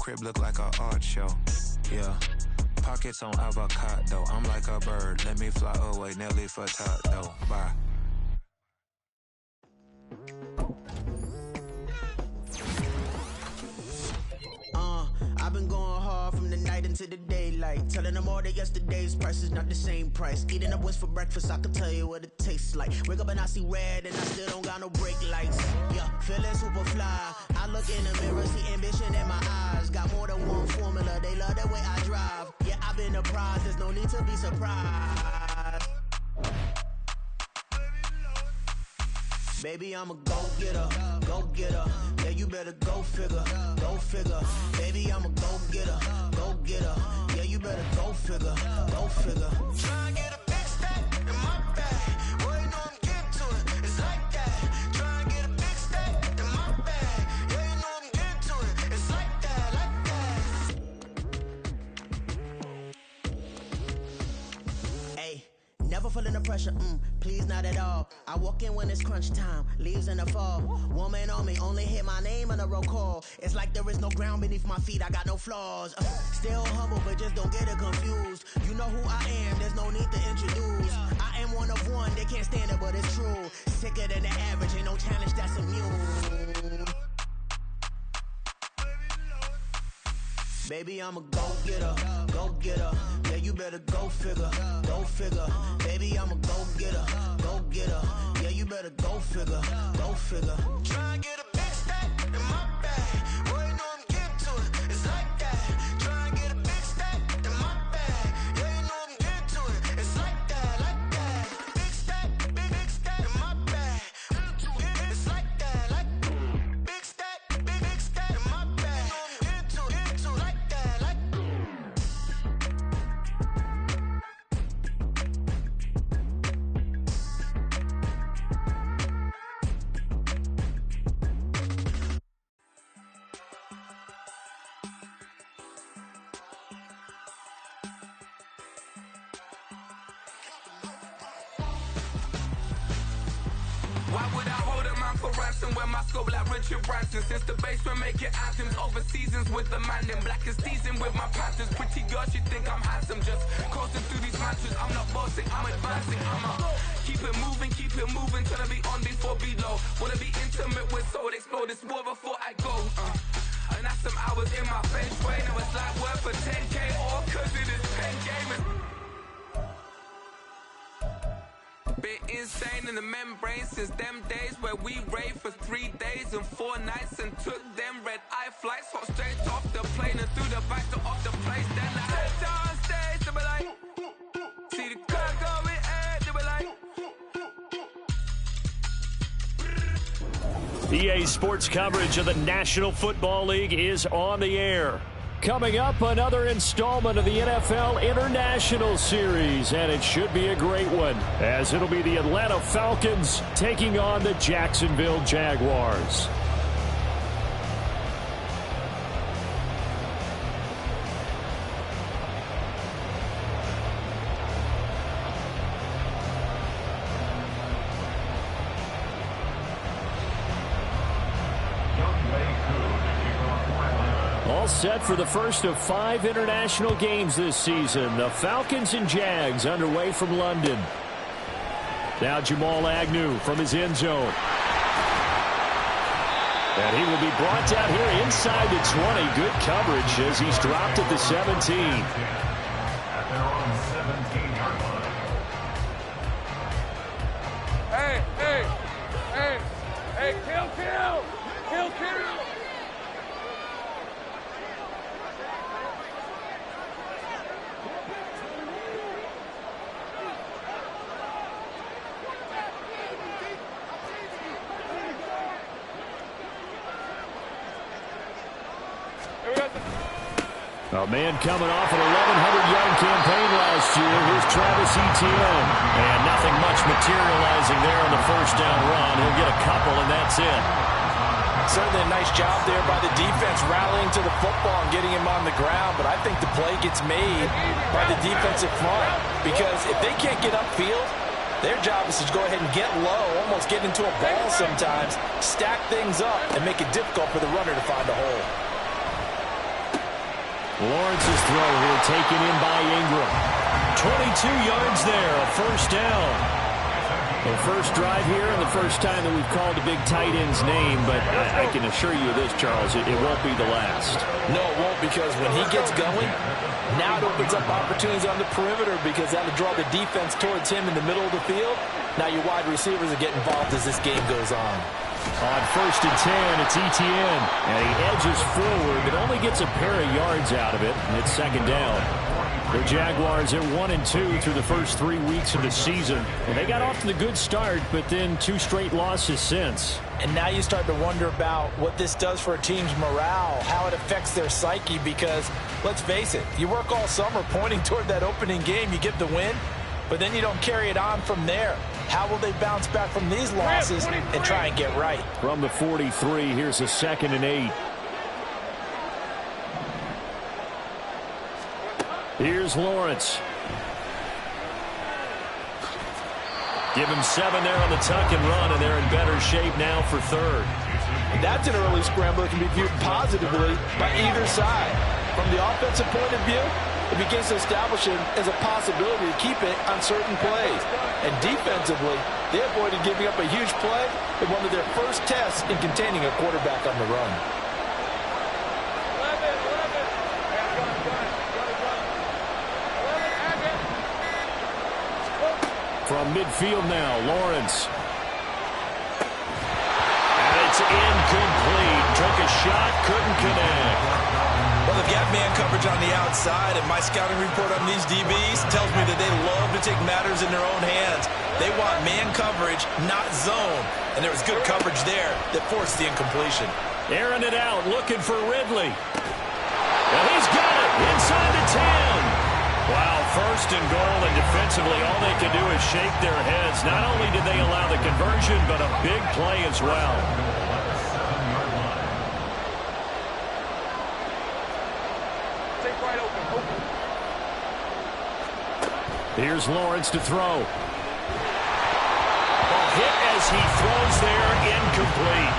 crib look like an art show. Yeah. Pockets on avocado. I'm like a bird. Let me fly away. Nelly Furtado. Bye. I've been going hard from the night into the daylight, telling them all that yesterday's price is not the same price. Eating up what's for breakfast, I can tell you what it tastes like. Wake up and I see red and I still don't got no brake lights. Yeah, feeling super fly. I look in the mirror, see ambition in my eyes. Got more than one formula, they love the way I drive. Yeah, I've been a prize, there's no need to be surprised. Baby, I'm a go-getter, go-getter. Yeah, you better go figure, go figure. Baby, I'm a go-getter, go-getter. Yeah, you better go figure, go figure. Try and get a big stack in my bag. Boy, you know I'm getting to it, it's like that. Try and get a big stack in my bag. Yeah, you know I'm getting to it, it's like that, like that. Hey. Never feeling the pressure, please not at all. I walk in when it's crunch time, leaves in the fall. Woman on me, only hit my name on a roll call. It's like there is no ground beneath my feet, I got no flaws. Still humble, but just don't get it confused. You know who I am, there's no need to introduce. I am one of one, they can't stand it, but it's true. Sicker than the average, ain't no challenge that's immune. Baby, I'm a go-getter, go-getter. Yeah, you better go figure, go figure. Baby, I'm a go-getter, go-getter. Yeah, you better go figure, go figure. Try and get a big stack in my bag. Boy, you know I'm getting to it, it's like that. Try and get a big stack in my bag. Yeah, you know I'm getting to it, it's like that, like that. Big stack, big stack in my bag. It's like that, like big stack in my bag. You know I'm getting to it, like that, like. Why would I hold a man for ransom when my scope like Richard Branson? Since the basement making anthems over seasons with the man in black is teasing with my panthers. Pretty girl, she think I'm handsome, just coasting through these mantras. I'm not bossing, I'm advancing, keep it moving, trying to be on before below. Wanna be intimate with soul, explode this war before I go. And that's some hours in my bench way. Now it's like worth for 10K all cause it is pen gaming. Been insane in the membrane since them days where we raved for 3 days and 4 nights and took them red eye flights, hot straight off the plane and through the back door of the place. Then I head down stage, they be like, see the car going ahead, they be like. EA Sports coverage of the National Football League is on the air. Coming up, another installment of the NFL International Series, and it should be a great one, as it'll be the Atlanta Falcons taking on the Jacksonville Jaguars. All set for the first of 5 international games this season. The Falcons and Jags underway from London. Now Jamal Agnew from his end zone. And he will be brought down here inside the 20. Good coverage as he's dropped at the 17. Hey, kill. A man coming off an 1,100-yard campaign last year. Here's Travis Etienne. And nothing much materializing there on the first down run. He'll get a couple, and that's it. Certainly a nice job there by the defense rallying to the football and getting him on the ground. But I think the play gets made by the defensive front. Because if they can't get upfield, their job is to go ahead and get low, almost get into a ball sometimes, stack things up, and make it difficult for the runner to find a hole. Lawrence's throw here taken in by Ingram. 22 yards there, a first down. The first drive here and the first time that we've called a big tight end's name, but I can assure you this, Charles, it won't be the last. No, it won't, because when he gets going, now it opens up opportunities on the perimeter because that'll draw the defense towards him in the middle of the field. Now your wide receivers will get involved as this game goes on. On 1st and 10, it's Etienne, and he edges forward, but only gets a pair of yards out of it, and it's second down. The Jaguars are 1-2 through the first 3 weeks of the season, and they got off to the good start, but then 2 straight losses since. And now you start to wonder about what this does for a team's morale, how it affects their psyche, because, let's face it, you work all summer pointing toward that opening game, you get the win, but then you don't carry it on from there. How will they bounce back from these losses and try and get right? From the 43, here's a 2nd and 8. Here's Lawrence. Give him 7 there on the tuck and run, and they're in better shape now for 3rd. That's an early scramble that can be viewed positively by either side. From the offensive point of view, it begins to establish it as a possibility to keep it on certain plays. And defensively, they avoided giving up a huge play in one of their first tests in containing a quarterback on the run. From midfield now, Lawrence. And it's incomplete. Took a shot, couldn't connect. Well, they've got man coverage on the outside, and my scouting report on these DBs tells me that they love to take matters in their own hands. They want man coverage, not zone. And there was good coverage there that forced the incompletion. Airing it out, looking for Ridley. And he's got it inside the 10. Wow, 1st and goal, and defensively all they can do is shake their heads. Not only did they allow the conversion, but a big play as well. Take right open. Here's Lawrence to throw. A hit as he throws there, incomplete.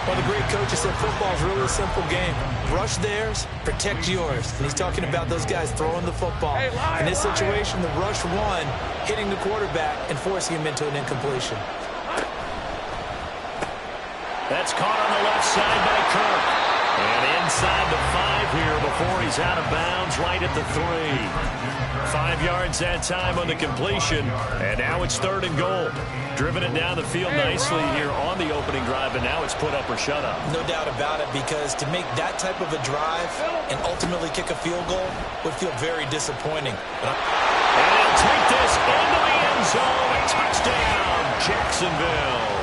Well, the great coach has said football is really a simple game. Rush theirs, protect yours. And he's talking about those guys throwing the football. In this situation, the rush one, hitting the quarterback and forcing him into an incompletion. That's caught on the left side by Kirk. And inside the 5 here before he's out of bounds, right at the 3. 5 yards that time on the completion, and now it's 3rd and goal. Driven it down the field nicely here on the opening drive, and now it's put up or shut up. No doubt about it, because to make that type of a drive and ultimately kick a field goal would feel very disappointing. And he'll take this into the end zone. Touchdown, Jacksonville.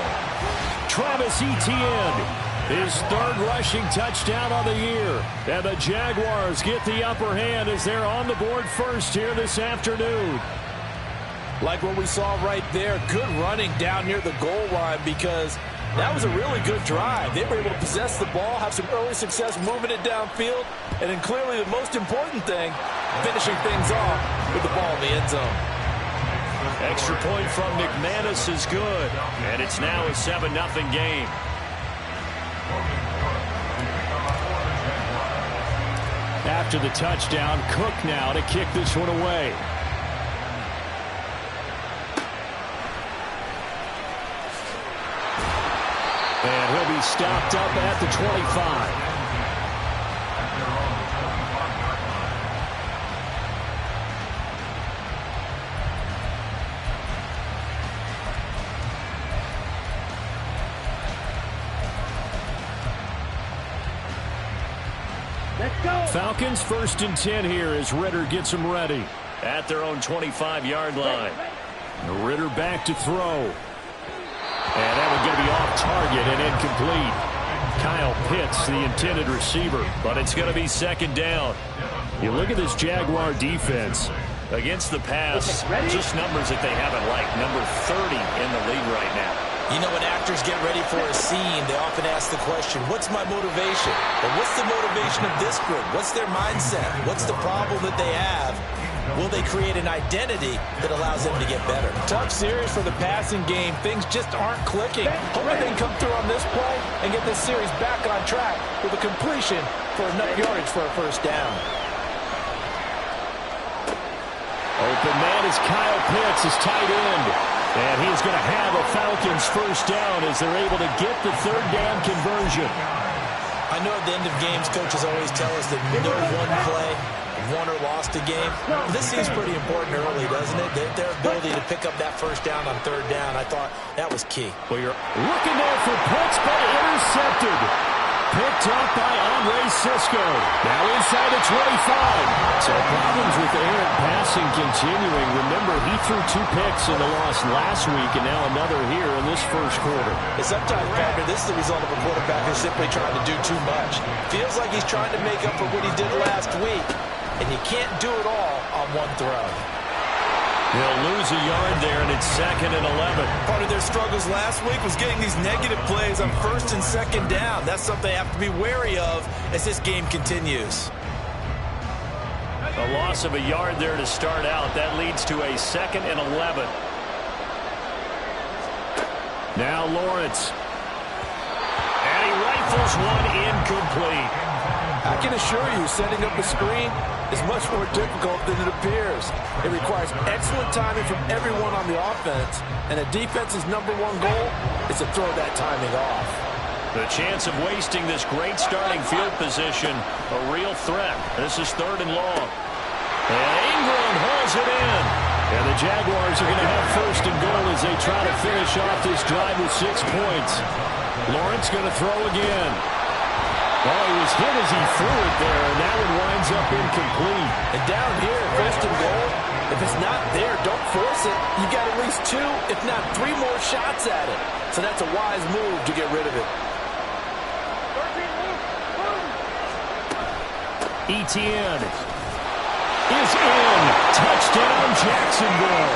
Travis Etienne, his 3rd rushing touchdown on the year. And the Jaguars get the upper hand as they're on the board first here this afternoon. Like what we saw right there, good running down near the goal line, because that was a really good drive. They were able to possess the ball, have some early success moving it downfield, and then clearly the most important thing, finishing things off with the ball in the end zone. Extra point from McManus is good, and it's now a 7-0 game. After the touchdown, Cook now to kick this one away. And he'll be stopped up at the 25. Falcons 1st and 10 here as Ritter gets them ready at their own 25-yard line. Ritter back to throw. And that one's going to be off target and incomplete. Kyle Pitts, the intended receiver, but it's going to be 2nd down. You look at this Jaguar defense against the pass, just numbers that they haven't liked. Number 30 in the league right now. You know, when actors get ready for a scene, they often ask the question, what's my motivation? Or what's the motivation of this group? What's their mindset? What's the problem that they have? Will they create an identity that allows them to get better? Tough series for the passing game. Things just aren't clicking. Hopefully they can come through on this play and get this series back on track with a completion for enough yardage for a 1st down. Open man is Kyle Pitts, his tight end. And he's going to have a Falcons first down as they're able to get the third down conversion. I know at the end of games, coaches always tell us that no one play won or lost a game. This seems pretty important early, doesn't it? Their ability to pick up that first down on third down, I thought that was key. Well, you're looking there for Pitts, but intercepted. Picked up by Andre Sisco. Now inside the 25. So problems with errant passing continuing. Remember, he threw 2 picks in the loss last week, and now another here in this first quarter. And sometimes, Parker, this is the result of a quarterback who's simply trying to do too much. Feels like he's trying to make up for what he did last week, and you can't do it all on one throw. They'll lose a yard there, and it's 2nd and 11. Part of their struggles last week was getting these negative plays on 1st and 2nd down. That's something they have to be wary of as this game continues. A loss of a yard there to start out. That leads to a 2nd and 11. Now Lawrence. And he rifles one incomplete. I can assure you, setting up a screen is much more difficult than it appears. It requires excellent timing from everyone on the offense, and a defense's #1 goal is to throw that timing off. The chance of wasting this great starting field position, a real threat. This is 3rd and long. And Ingram hauls it in. And the Jaguars are going to have 1st and goal as they try to finish off this drive with 6 points. Lawrence going to throw again. Oh, he was hit as he threw it there, and that one winds up incomplete. And down here, 1st and goal, if it's not there, don't force it. You got at least 2, if not 3 more shots at it. So that's a wise move to get rid of it. Etienne is in. Touchdown, Jacksonville.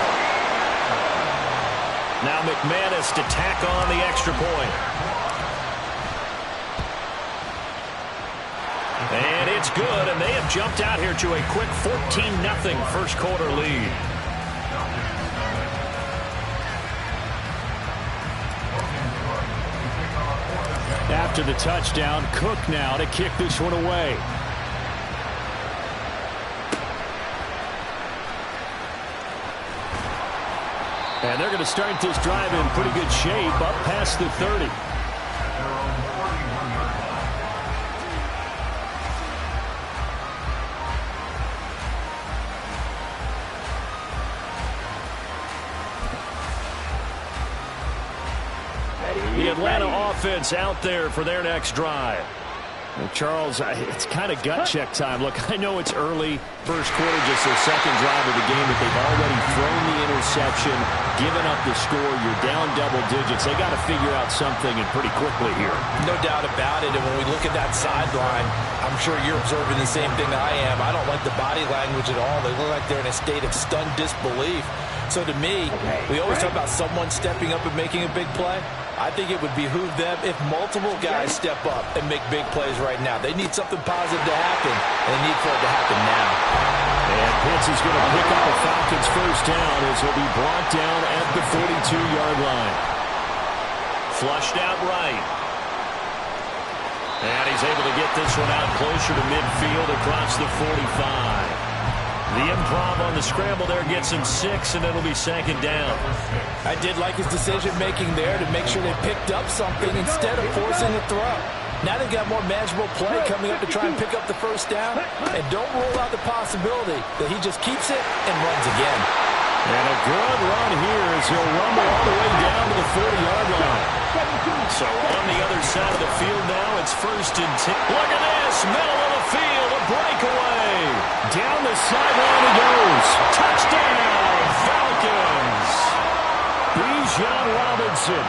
Now McManus to tack on the extra point. And it's good, and they have jumped out here to a quick 14-0 first quarter lead. After the touchdown, Cook now to kick this one away. And they're going to start this drive in pretty good shape, up past the 30. The Atlanta offense out there for their next drive. Well, Charles, it's kind of gut check time. Look, I know it's early, first quarter, just their 2nd drive of the game, but they've already thrown the interception, given up the score. You're down double digits. They got to figure out something, and pretty quickly here. No doubt about it. And when we look at that sideline, I'm sure you're observing the same thing I am. I don't like the body language at all. They look like they're in a state of stunned disbelief. So to me, we always talk about someone stepping up and making a big play. I think it would behoove them if multiple guys step up and make big plays right now. They need something positive to happen, and they need for it to happen now. And Pitts is going to pick up the Falcons' first down as he'll be brought down at the 42-yard line. Flushed out right. And he's able to get this one out closer to midfield across the 45. The improv on the scramble there gets him 6, and it'll be 2nd down. I did like his decision-making there to make sure they picked up something instead of forcing a throw. Now they've got more manageable play coming up to try and pick up the first down, and don't rule out the possibility that he just keeps it and runs again. And a good run here as he'll rumble all the way down to the 40-yard line. So on the other side of the field now, it's 1st and 10. Look at this, middle of the field, a breakaway. Down the sideline he goes. Touchdown, Falcons. Bijan Robinson,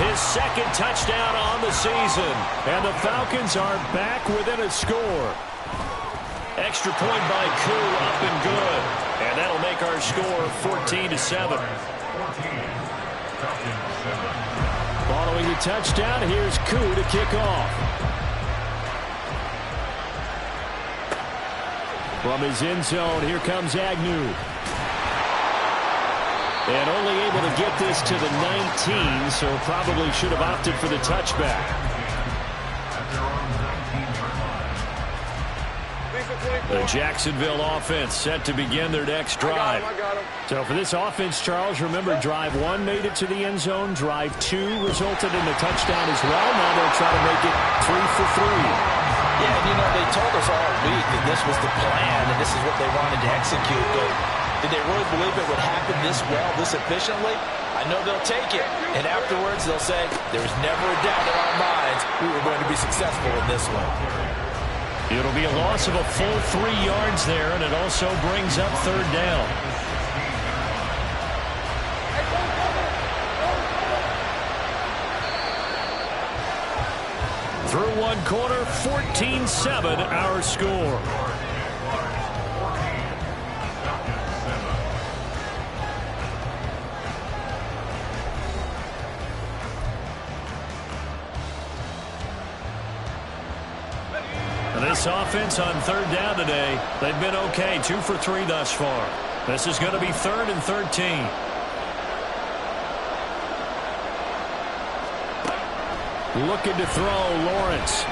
his 2nd touchdown on the season. And the Falcons are back within a score. Extra point by Koo, up and good. And that'll make our score 14-7. Following the touchdown, here's Koo to kick off. From his end zone, here comes Agnew. And only able to get this to the 19, so probably should have opted for the touchback. The Jacksonville offense set to begin their next drive. So for this offense, Charles, remember drive 1 made it to the end zone. Drive 2 resulted in a touchdown as well. Now they'll try to make it 3 for 3. Yeah, and you know, they told us all week that this was the plan and this is what they wanted to execute. But did they really believe it would happen this well, this efficiently? I know they'll take it. And afterwards, they'll say, there was never a doubt in our minds we were going to be successful in this one. It'll be a loss of a full 3 yards there, and it also brings up 3rd down. Through 1 quarter, 14-7 our score. This offense on 3rd down today, they've been okay, 2 for 3 thus far. This is going to be 3rd and 13. Looking to throw, Lawrence.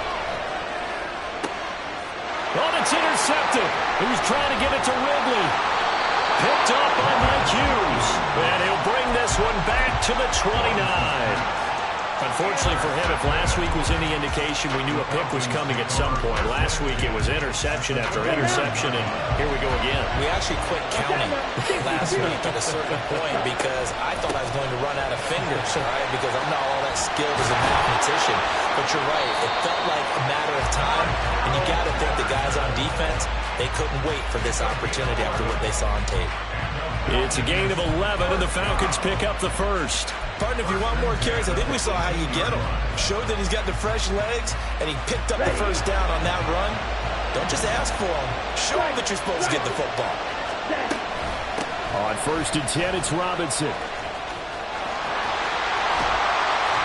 Oh, it's intercepted. He's trying to get it to Ridley. Picked up by Mike Hughes. And he'll bring this one back to the 29. Unfortunately for him, if last week was any indication, we knew a pick was coming at some point. Last week it was interception after interception, and here we go again. We actually quit counting last week at a certain point because I thought I was going to run out of fingers, right? Because I'm not all that skilled as a mathematician. But you're right, it felt like a matter of time, and you got to think the guys on defense, they couldn't wait for this opportunity after what they saw on tape. It's a gain of 11, and the Falcons pick up the first. Partner, if you want more carries, I think we saw how you get him. Showed that he's got the fresh legs, and he picked up the first down on that run. Don't just ask for him. Show him that you're supposed to get the football. On 1st and 10, it's Robinson.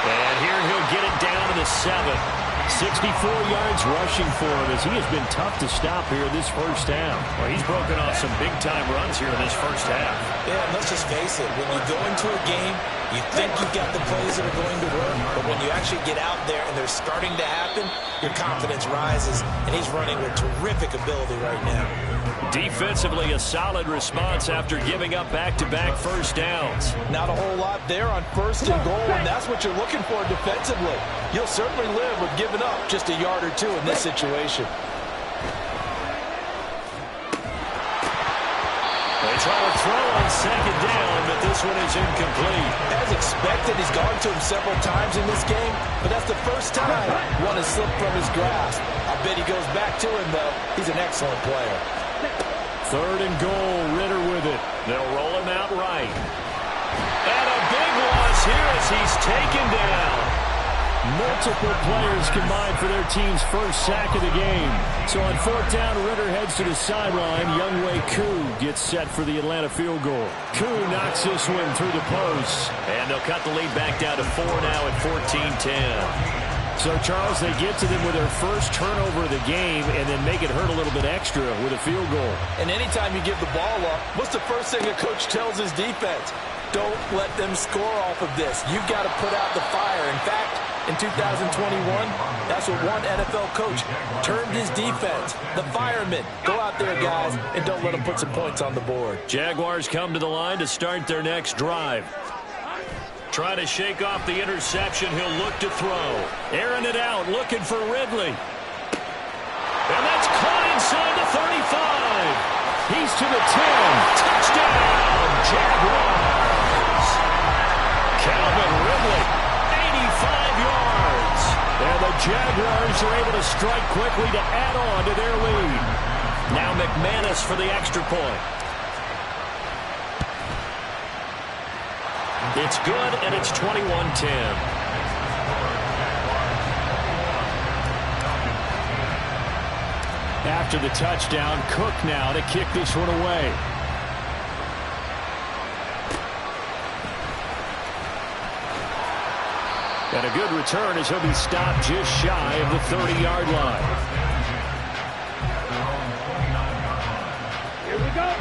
And here he'll get it down to the 7. 64 yards rushing for him as he has been tough to stop here this first half. Well, he's broken off some big-time runs here in this first half. Yeah, and let's just face it. When you go into a game, you think you've got the plays that are going to work, but when you actually get out there and they're starting to happen, your confidence rises, and he's running with terrific ability right now. Defensively, a solid response after giving up back-to-back first downs. Not a whole lot there on 1st and goal, and that's what you're looking for defensively. You'll certainly live with giving up just a yard or 2 in this situation. They try to throw on 2nd down, but this one is incomplete. As expected, he's gone to him several times in this game, but that's the first time one has slipped from his grasp. I bet he goes back to him, though. He's an excellent player. 3rd and goal, Ritter with it. They'll roll him out right. And a big loss here as he's taken down. Multiple players combined for their team's first sack of the game. So on 4th down, Ritter heads to the sideline. Younghoe Koo gets set for the Atlanta field goal. Koo knocks this one through the post. And they'll cut the lead back down to 4 now at 14-10. So, Charles, they get to them with their first turnover of the game and then make it hurt a little bit extra with a field goal. And anytime you give the ball up, what's the first thing a coach tells his defense? Don't let them score off of this. You've got to put out the fire. In fact, in 2021, that's what one NFL coach termed his defense. The firemen. Go out there, guys, and don't let them put some points on the board. Jaguars come to the line to start their next drive. Trying to shake off the interception. He'll look to throw. Airing it out, looking for Ridley. And that's caught inside the 35. He's to the 10. Touchdown, Jaguars. Calvin Ridley, 85 yards. And the Jaguars are able to strike quickly to add on to their lead. Now McManus for the extra point. It's good, and it's 21-10. After the touchdown, Cook now to kick this one away. And a good return as he'll be stopped just shy of the 30-yard line. Here we go.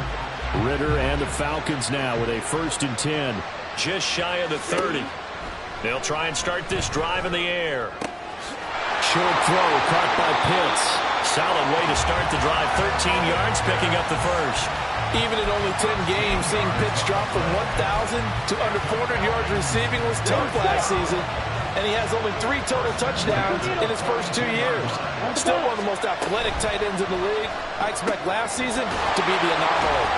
Ritter and the Falcons now with a 1st and 10. Just shy of the 30. They'll try and start this drive in the air. Short throw caught by Pitts. solid way to start the drive. 13 yards, picking up the first. Even in only 10 games, seeing picks drop from 1,000 to under 400 yards receiving was tough last season. And he has only 3 total touchdowns in his first 2 years. Still one of the most athletic tight ends in the league. I expect last season to be the anomaly.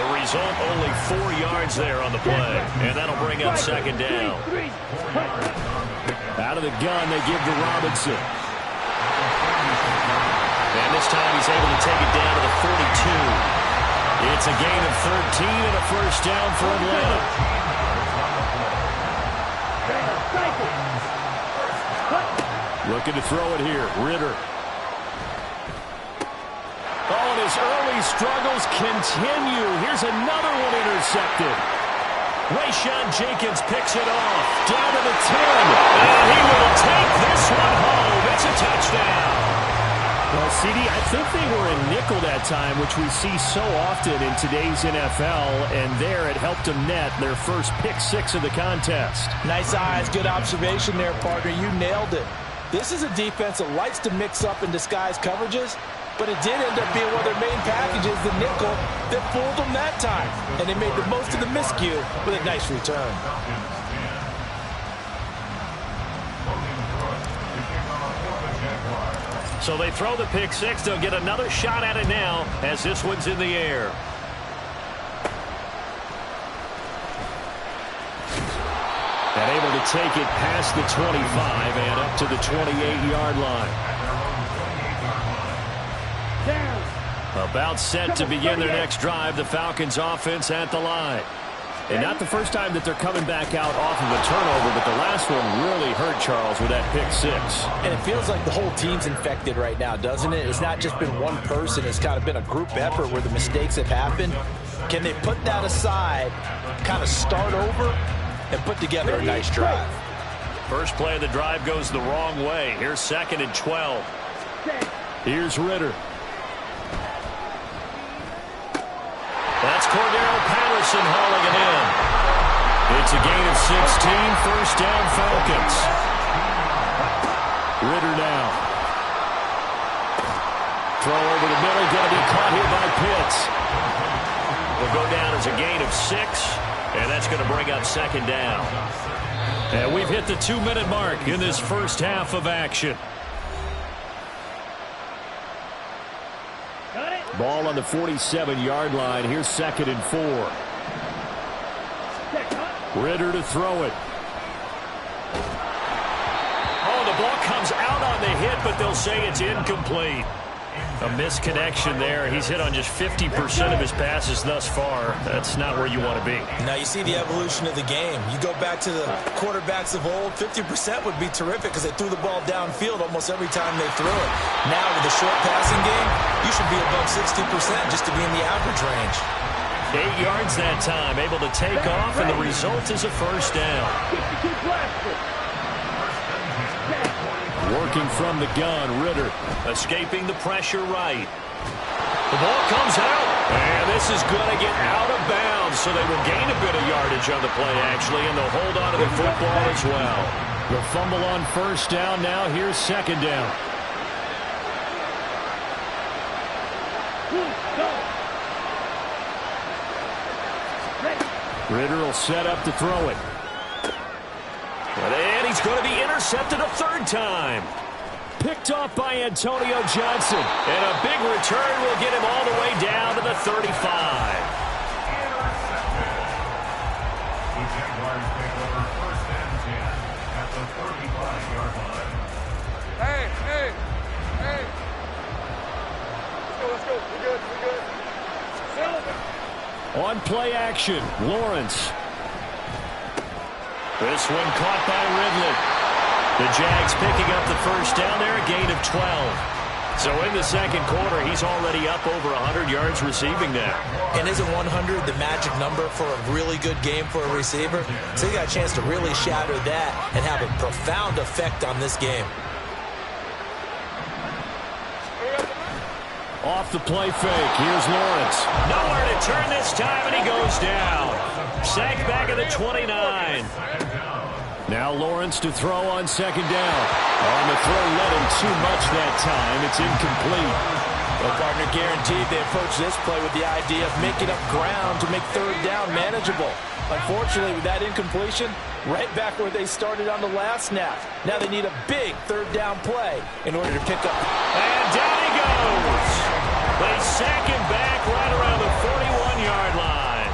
The result, only 4 yards there on the play. And that'll bring up second down. Out of the gun, they give to Robinson. And this time he's able to take it down to the 42. It's a gain of 13 and a first down for Atlanta. Looking to throw it here. Ritter. Oh, and his early struggles continue. Here's another one intercepted. Rayshawn Jenkins picks it off. Down to the 10. And he will take this one home. It's a touchdown. Well, CD, I think they were in nickel that time, which we see so often in today's NFL, and there it helped them net their first pick 6 of the contest. Nice eyes, good observation there, partner. You nailed it. This is a defense that likes to mix up and disguise coverages, but it did end up being one of their main packages, the nickel, that fooled them that time. And they made the most of the miscue with a nice return. So they throw the pick 6. They'll get another shot at it now as this one's in the air. And able to take it past the 25 and up to the 28-yard line. About set to begin their next drive. The Falcons offense at the line. And not the first time that they're coming back out off of a turnover, but the last one really hurt Charles with that pick 6. And it feels like the whole team's infected right now, doesn't it? It's not just been one person. It's kind of been a group effort where the mistakes have happened. Can they put that aside, kind of start over, and put together a nice drive? First play of the drive goes the wrong way. Here's 2nd and 12. Here's Ritter. That's Cordero Patterson hauling it in. It's a gain of 16, first down Falcons. Ritter now. Throw over the middle, going to be caught here by Pitts. Will go down as a gain of 6, and that's going to bring up second down. And we've hit the 2-minute mark in this first half of action. Ball on the 47-yard line. Here's 2nd and 4. Ritter to throw it. Oh, the ball comes out on the hit, but they'll say it's incomplete. A misconnection there. He's hit on just 50% of his passes thus far. That's not where you want to be. Now you see the evolution of the game. You go back to the quarterbacks of old, 50% would be terrific because they threw the ball downfield almost every time they threw it. Now with the short passing game, you should be above 60% just to be in the average range. 8 yards that time, able to take off, and the result is a first down. Working from the gun, Ritter escaping the pressure right. The ball comes out, and this is going to get out of bounds, so they will gain a bit of yardage on the play, actually, and they'll hold on to the football as well. The fumble on first down now. Here's second down. Ritter will set up to throw it. And he's going to be intercepted a third time. Picked off by Antonio Johnson. And a big return will get him all the way down to the 35. Hey. Let's go. We're good. On play action, Lawrence. This one caught by Ridley. The Jags picking up the first down there, a gain of 12. So in the second quarter, he's already up over 100 yards receiving now. And isn't 100 the magic number for a really good game for a receiver? So he got a chance to really shatter that and have a profound effect on this game. Off the play fake, here's Lawrence. Nowhere to turn this time, and he goes down. Sacked back at the 29. Now Lawrence to throw on second down. On the throw, led him too much that time. It's incomplete. Well, partner, guaranteed they approach this play with the idea of making up ground to make third down manageable. Unfortunately, with that incompletion, right back where they started on the last snap. Now they need a big third down play in order to pick up. And down he goes. They sack him back right around the 41-yard line.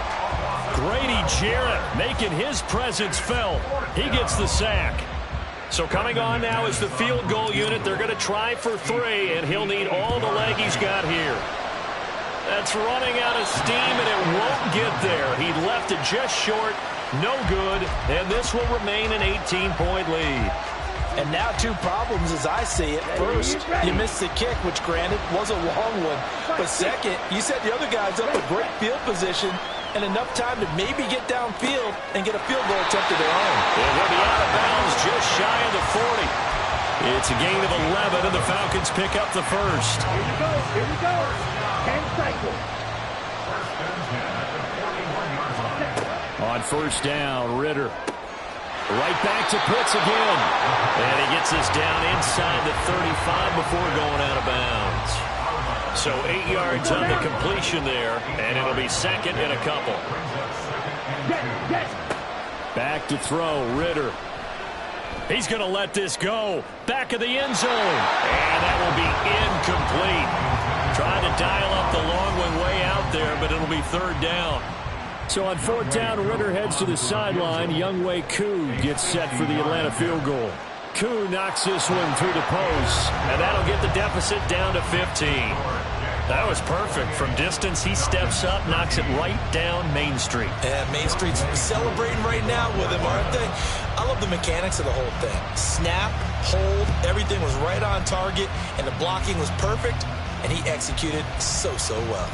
Grady Jarrett making his presence felt. He gets the sack. So coming on now is the field goal unit. They're going to try for 3, and he'll need all the leg he's got here. That's running out of steam, and it won't get there. He left it just short, no good, and this will remain an 18-point lead. And now 2 problems as I see it. First, you missed the kick, which granted was a long one. But second, you set the other guys up a great field position and enough time to maybe get downfield and get a field goal attempt of their own. It will be out of bounds just shy of the 40. It's a gain of 11, and the Falcons pick up the first. Here we go. Here we go. 10 cycles. On first down, Ritter. Right back to Pitts again. And he gets this down inside the 35 before going out of bounds. So 8 yards on the completion there, and it'll be second and a couple. Back to throw, Ritter. He's going to let this go. Back of the end zone. And that will be incomplete. Trying to dial up the long one way out there, but it'll be third down. So on fourth down, Ritter heads to the sideline. Younghoe Koo gets set for the Atlanta field goal. Koo knocks this one through the post, and that'll get the deficit down to 15. That was perfect. From distance, he steps up, knocks it right down Main Street. Yeah, Main Street's celebrating right now with him, aren't they? I love the mechanics of the whole thing. Snap, hold, everything was right on target, and the blocking was perfect, and he executed so well.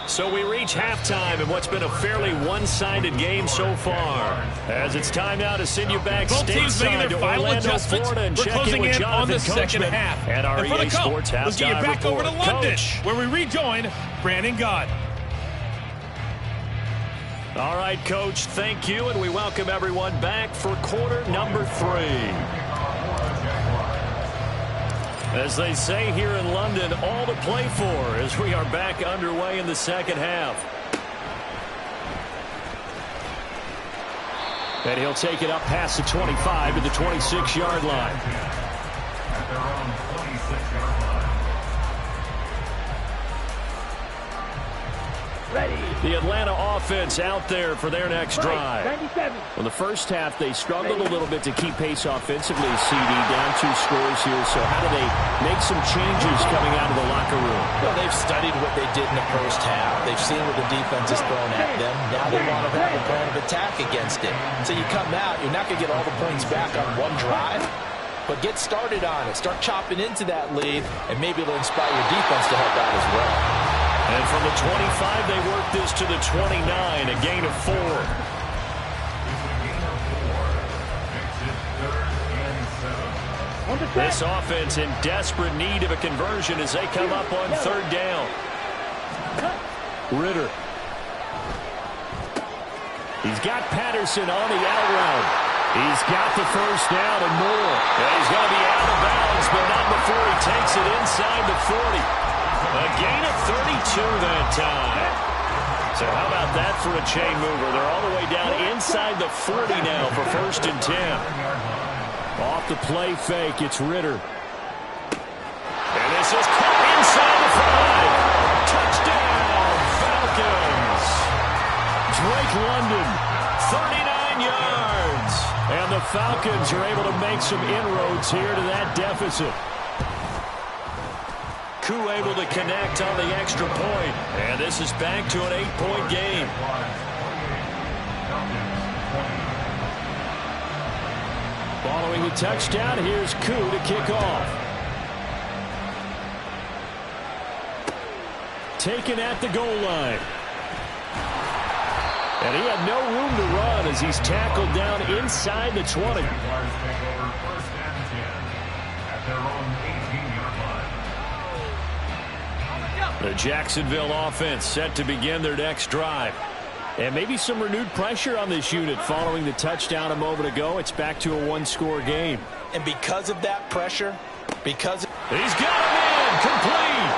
So we reach halftime in what's been a fairly one-sided game so far. As it's time now to send you back stateside to Orlando, Florida, and check in with Jonathan Coachman and our EA Sports halftime Let's get you back report. over to London, Coach. where we rejoin Brandon Gott. All right, Coach, thank you, and we welcome everyone back for quarter number 3. As they say here in London, all to play for as we are back underway in the second half. And he'll take it up past the 25 to the 26-yard line. At their own 26-yard line. Ready. The Atlanta offense out there for their next drive. 97. Well, the first half, they struggled a little bit to keep pace offensively, CD, down 2 scores here. So how do they make some changes coming out of the locker room? Well, they've studied what they did in the first half. They've seen what the defense has thrown at them. Now they want to have a plan of attack against it. So you come out, you're not going to get all the points back on one drive, but get started on it. Start chopping into that lead, and maybe it'll inspire your defense to help out as well. And from the 25, they work this to the 29, a gain of 4. This offense in desperate need of a conversion as they come up on third down. Ritter. He's got Patterson on the out route. He's got the first down and more. And he's going to be out of bounds, but not before he takes it inside the 40. A gain of 32 that time. So how about that for a chain mover? They're all the way down inside the 40 now for first and 10. Off the play fake, it's Ritter. And this is caught inside the 5. Touchdown, Falcons. Drake London, 39 yards. And the Falcons are able to make some inroads here to that deficit. Koo able to connect on the extra point. And this is back to an 8-point game. Following the touchdown, here's Koo to kick off. Taken at the goal line. And he had no room to run as he's tackled down inside the 20. First and 10 at their own 18-yard line. The Jacksonville offense set to begin their next drive. And maybe some renewed pressure on this unit following the touchdown a moment ago. It's back to a one-score game. And because of that pressure, he's got him in, complete.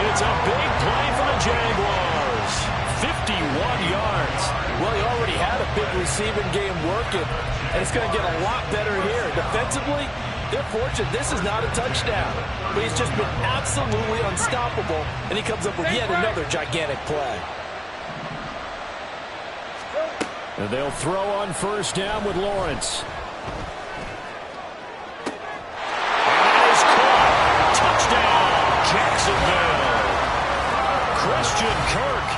It's a big play for the Jaguars. 51 yards. Well, he already had a big receiving game working, and it's going to get a lot better here. Defensively, they're fortunate this is not a touchdown, but he's just been absolutely unstoppable, and he comes up with yet another gigantic play. And they'll throw on first down with Lawrence. And that is caught. Touchdown, Jacksonville. Christian Kirk,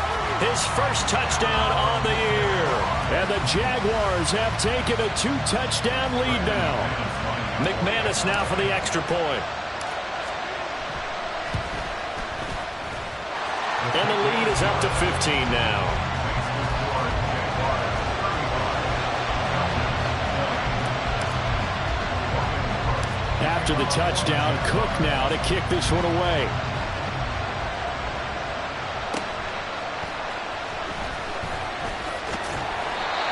his first touchdown on the year. And the Jaguars have taken a 2-touchdown lead now. McManus now for the extra point. And the lead is up to 15 now. After the touchdown, Cook now to kick this one away.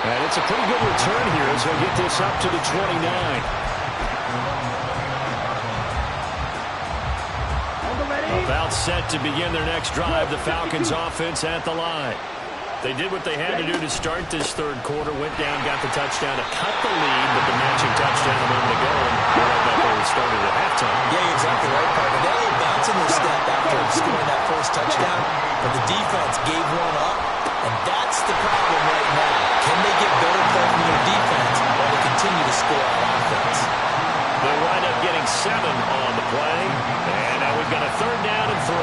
And it's a pretty good return here as they'll get this up to the 29. About set to begin their next drive, the Falcons offense at the line. They did what they had to do to start this third quarter, went down, got the touchdown to cut the lead, but the matching touchdown a moment ago, and right back where it started at halftime. Yeah, you're exactly right, partner. They had a little bounce in their step after scoring that first touchdown, but the defense gave one up, and that's the problem right now. Can they get better play from their defense while they continue to score on offense? They wind up getting 7 on the play, and now we've got a third down and 3.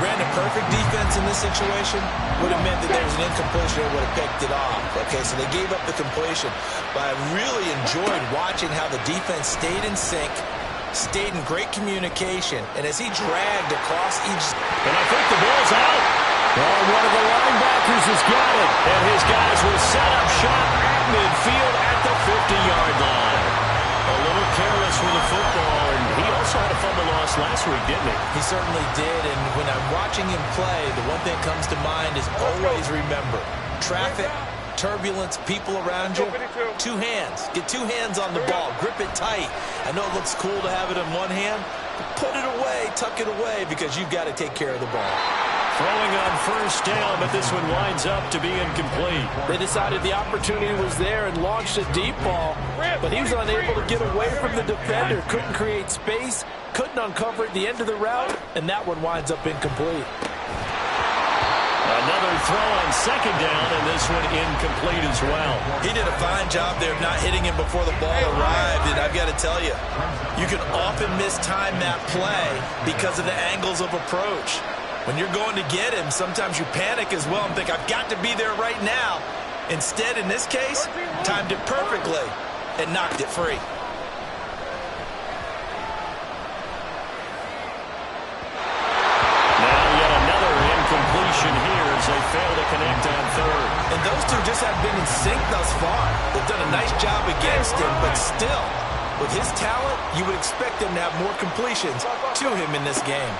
Brandon, perfect defense in this situation would have meant that there was an incompletion that would have picked it off. Okay, so they gave up the completion. But I really enjoyed watching how the defense stayed in sync, stayed in great communication, and as he dragged across each... And I think the ball's out. Oh, one of the linebackers has got it. And his guys will set up shop at midfield at the 50-yard line. A little careless with the football, and he also had a fumble loss last week, didn't he? He certainly did, and when I'm watching him play, the one thing that comes to mind is always remember, traffic, turbulence, people around you, 2 hands. Get 2 hands on the ball. Grip it tight. I know it looks cool to have it in one hand, but put it away, tuck it away, because you've got to take care of the ball. Throwing on first down, but this one winds up to be incomplete. They decided the opportunity was there and launched a deep ball, but he was unable to get away from the defender. Couldn't create space, couldn't uncover at the end of the route, and that one winds up incomplete. Another throw on second down, and this one incomplete as well. He did a fine job there of not hitting him before the ball arrived, and I've got to tell you, you can often mistime that play because of the angles of approach. When you're going to get him, sometimes you panic as well and think, I've got to be there right now. Instead, in this case, timed it perfectly and knocked it free. Now yet another incompletion here as they fail to connect on third. And those two just haven't been in sync thus far. They've done a nice job against him, but still, with his talent, you would expect him to have more completions to him in this game.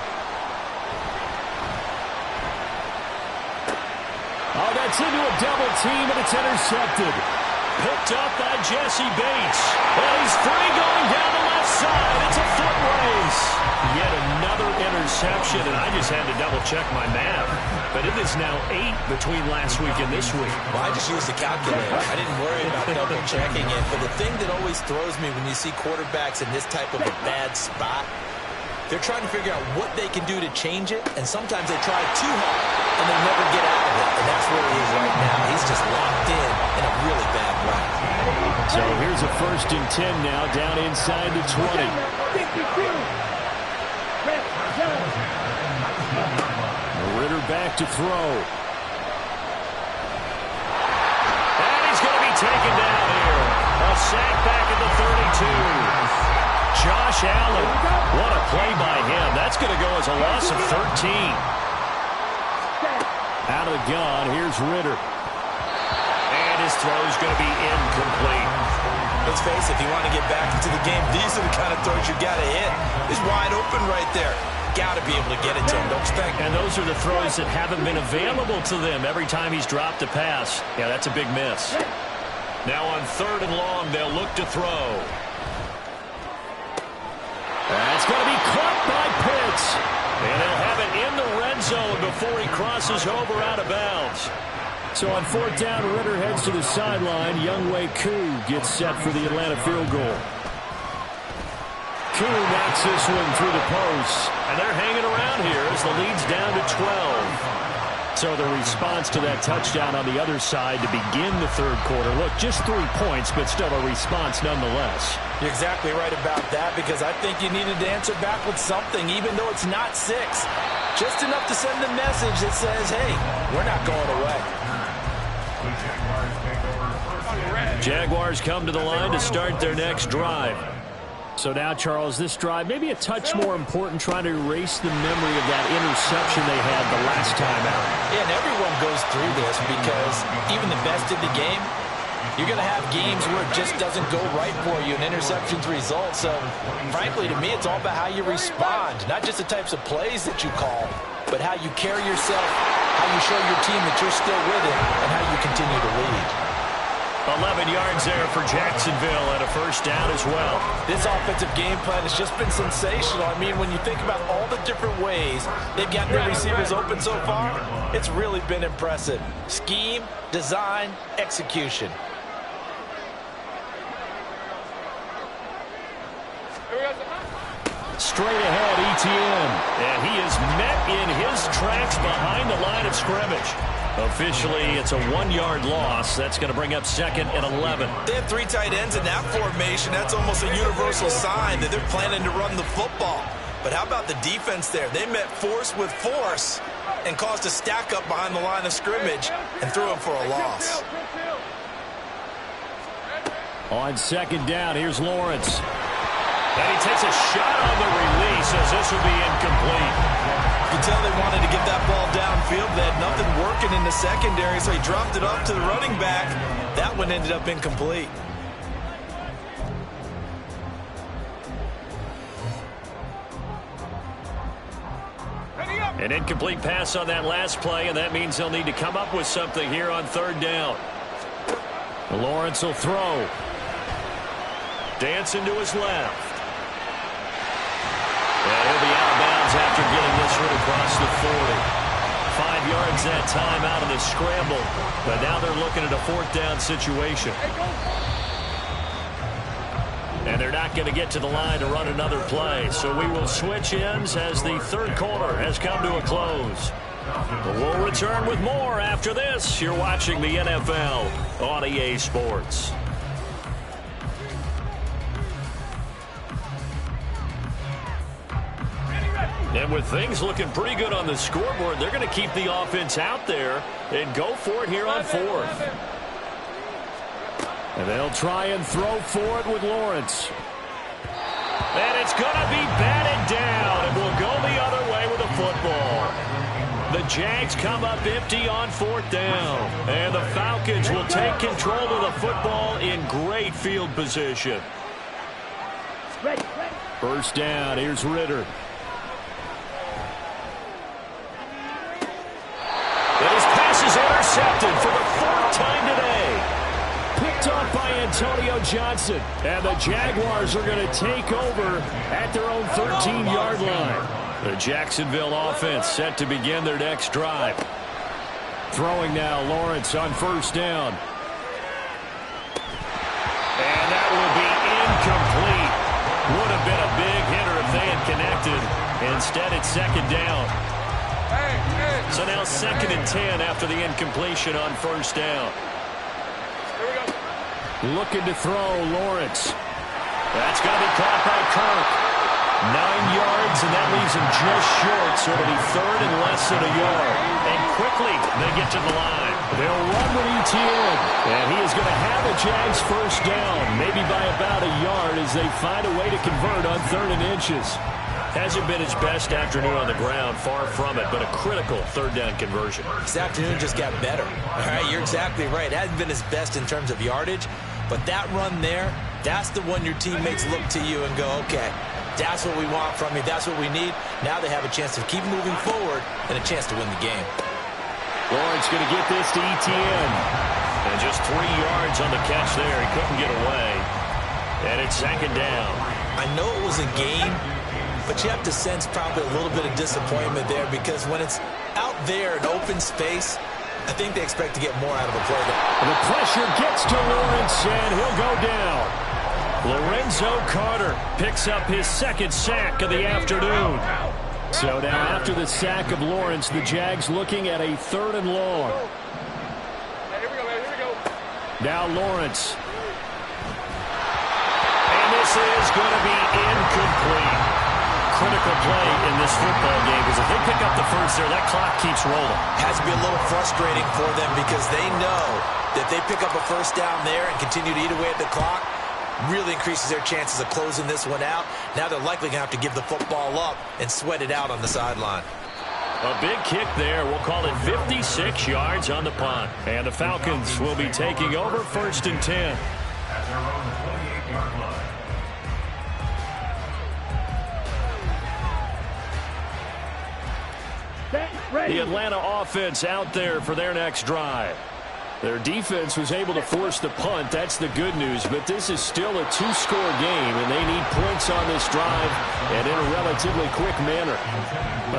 Oh, that's into a double team, and it's intercepted. Picked up by Jesse Bates. Well, he's free going down the left side. It's a foot race. Yet another interception, and I just had to double-check my math. But it is now 8 between last week and this week. Well, I just used a calculator. I didn't worry about double-checking it. But the thing that always throws me when you see quarterbacks in this type of a bad spot, they're trying to figure out what they can do to change it, and sometimes they try too hard, and they never get out of it. And that's where he is right now. He's just locked in a really bad way. So here's a 1st and 10 now, down inside the 20. Ritter back to throw. And he's going to be taken down here. A sack back at the 32. Josh Allen, what a play by him. That's going to go as a loss of 13. Out of the gun, here's Ritter. And his throw's going to be incomplete. Let's face it, if you want to get back into the game, these are the kind of throws you got to hit. He's wide open right there. got to be able to get it to him, don't you think? And those are the throws that haven't been available to them every time he's dropped a pass. Yeah, that's a big miss. Now on 3rd and long, they'll look to throw. That's going to be caught by Pitts. And they'll have it in the red zone before he crosses over out of bounds. So on 4th down, Ritter heads to the sideline. Younghoe Koo gets set for the Atlanta field goal. Koo knocks this one through the post. And they're hanging around here as the lead's down to 12. So the response to that touchdown on the other side to begin the 3rd quarter. Look, just 3 points, but still a response nonetheless. You're exactly right about that, because I think you needed to answer back with something, even though it's not 6. Just enough to send the message that says, hey, we're not going away. Jaguars come to the line to start their next drive. So now, Charles, this drive maybe a touch more important, trying to erase the memory of that interception they had the last time out. Yeah, and everyone goes through this, because even the best in the game, you're going to have games where it just doesn't go right for you, and interceptions result. So, frankly, to me, it's all about how you respond, not just the types of plays that you call, but how you carry yourself, how you show your team that you're still with it, and how you continue to lead. 11 yards there for Jacksonville and a 1st down as well. This offensive game plan has just been sensational. I mean, when you think about all the different ways they've got their receivers open so far, it's really been impressive. Scheme, design, execution. Straight ahead, Etienne. And he is met in his tracks behind the line of scrimmage. Officially, it's a 1-yard loss. That's going to bring up 2nd and 11. They have 3 tight ends in that formation. That's almost a universal sign that they're planning to run the football. But how about the defense there? They met force with force and caused a stack up behind the line of scrimmage and threw him for a loss. On 2nd down, here's Lawrence. And he takes a shot on the release as this will be incomplete. You can tell they wanted to get that ball downfield. They had nothing working in the secondary, so he dropped it off to the running back. That one ended up incomplete. An incomplete pass on that last play, and that means they'll need to come up with something here on 3rd down. Lawrence will throw. Dancing to his left. And he'll be out of bounds after getting this one across the 40. 5 yards that time out of the scramble. But now they're looking at a 4th down situation. And they're not going to get to the line to run another play. So we will switch ends as the 3rd quarter has come to a close. But we'll return with more after this. You're watching the NFL on EA Sports. And with things looking pretty good on the scoreboard, they're going to keep the offense out there and go for it here on 4th. And they'll try and throw for it with Lawrence. And it's going to be batted down, and we'll go the other way with the football. The Jags come up empty on 4th down. And the Falcons will take control of the football in great field position. 1st down, here's Ritter. And his pass is intercepted for the 4th time today. Picked off by Antonio Johnson. And the Jaguars are going to take over at their own 13-yard line. The Jacksonville offense set to begin their next drive. Throwing now, Lawrence on 1st down. And that will be incomplete. Would have been a big hitter if they had connected. Instead, it's 2nd down. So now 2nd and 10 after the incompletion on 1st down. Looking to throw, Lawrence. That's going to be caught by Kirk. 9 yards, and that leaves him just short, so it'll be 3rd and less than a yard. And quickly, they get to the line. They'll run with Etienne, and he is going to have the Jags 1st down, maybe by about a yard as they find a way to convert on 3rd and inches. Hasn't been his best afternoon on the ground, far from it, but a critical 3rd down conversion. This afternoon just got better. All right, you're exactly right. It hasn't been his best in terms of yardage, but that run there, that's the one your teammates look to you and go, okay, That's what we want from you. That's what we need. Now they have a chance to keep moving forward and a chance to win the game. Lawrence going to get this to Etienne. And just 3 yards on the catch there. He couldn't get away. And it's second down. I know it was a game, but you have to sense probably a little bit of disappointment there because when it's out there in open space, I think they expect to get more out of a play. The pressure gets to Lawrence, and he'll go down. Lorenzo Carter picks up his second sack of the afternoon. So now after the sack of Lawrence, the Jags looking at a 3rd and long. Here we go. Now Lawrence. And this is going to be incomplete. Critical play in this football game because if they pick up the first there, that clock keeps rolling. Has to be a little frustrating for them because they know that they pick up a first down there and continue to eat away at the clock, really increases their chances of closing this one out. Now they're likely going to have to give the football up and sweat it out on the sideline. A big kick there. We'll call it 56 yards on the punt. And the Falcons will be taking over 1st and 10. At their own 28-yard line. The Atlanta offense out there for their next drive. Their defense was able to force the punt. That's the good news. But this is still a 2-score game, and they need points on this drive and in a relatively quick manner.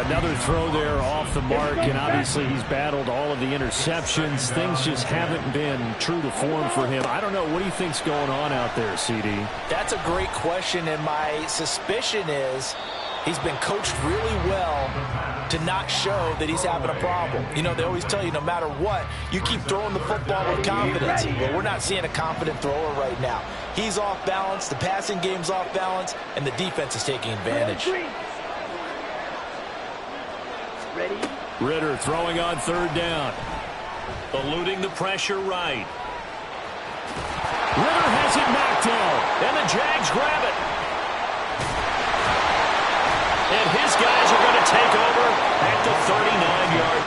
Another throw there off the mark, and obviously he's battled all of the interceptions. Things just haven't been true to form for him. I don't know. What do you think's going on out there, CD? That's a great question, and my suspicion is he's been coached really well to not show that he's having a problem. You know, they always tell you no matter what, you keep throwing the football with confidence. Well, we're not seeing a confident thrower right now. He's off balance, the passing game's off balance, and the defense is taking advantage. Ritter throwing on 3rd down. Eluding the pressure right. Ritter has it knocked down, and the Jags grab it. And his guys are going to take over at the 39-yard.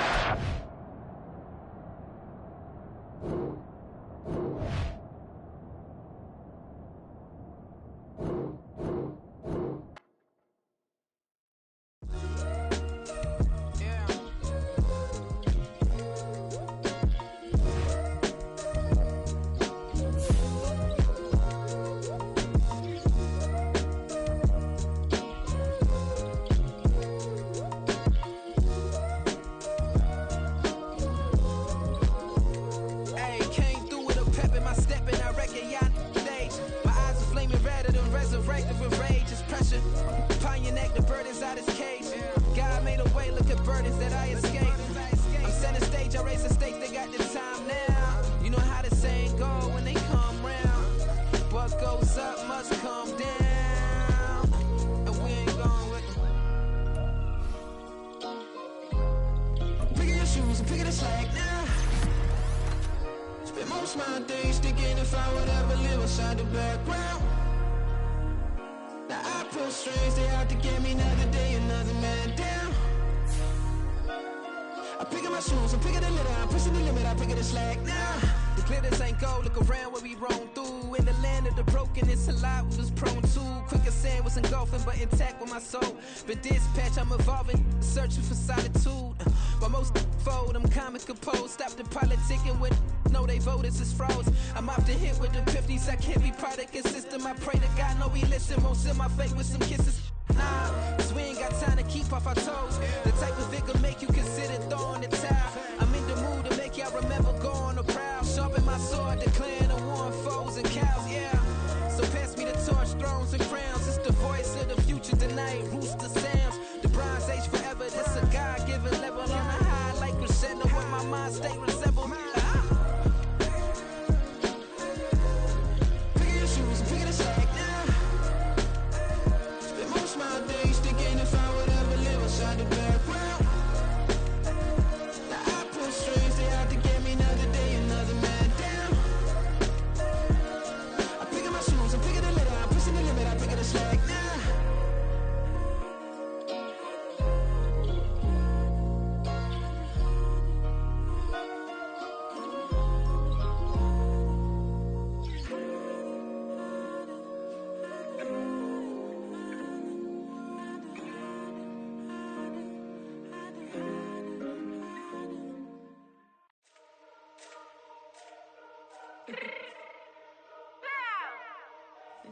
Another day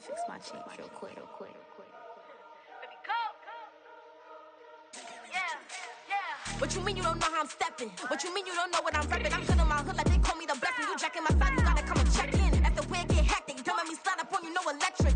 fix my change real quick. What you mean you don't know how I'm stepping? What you mean you don't know what I'm repping? I'm good in my hood like they call me the blessing. You jacking my side, you gotta come and check in. That's the way it get hectic. Don't let me slide up on you, no electric.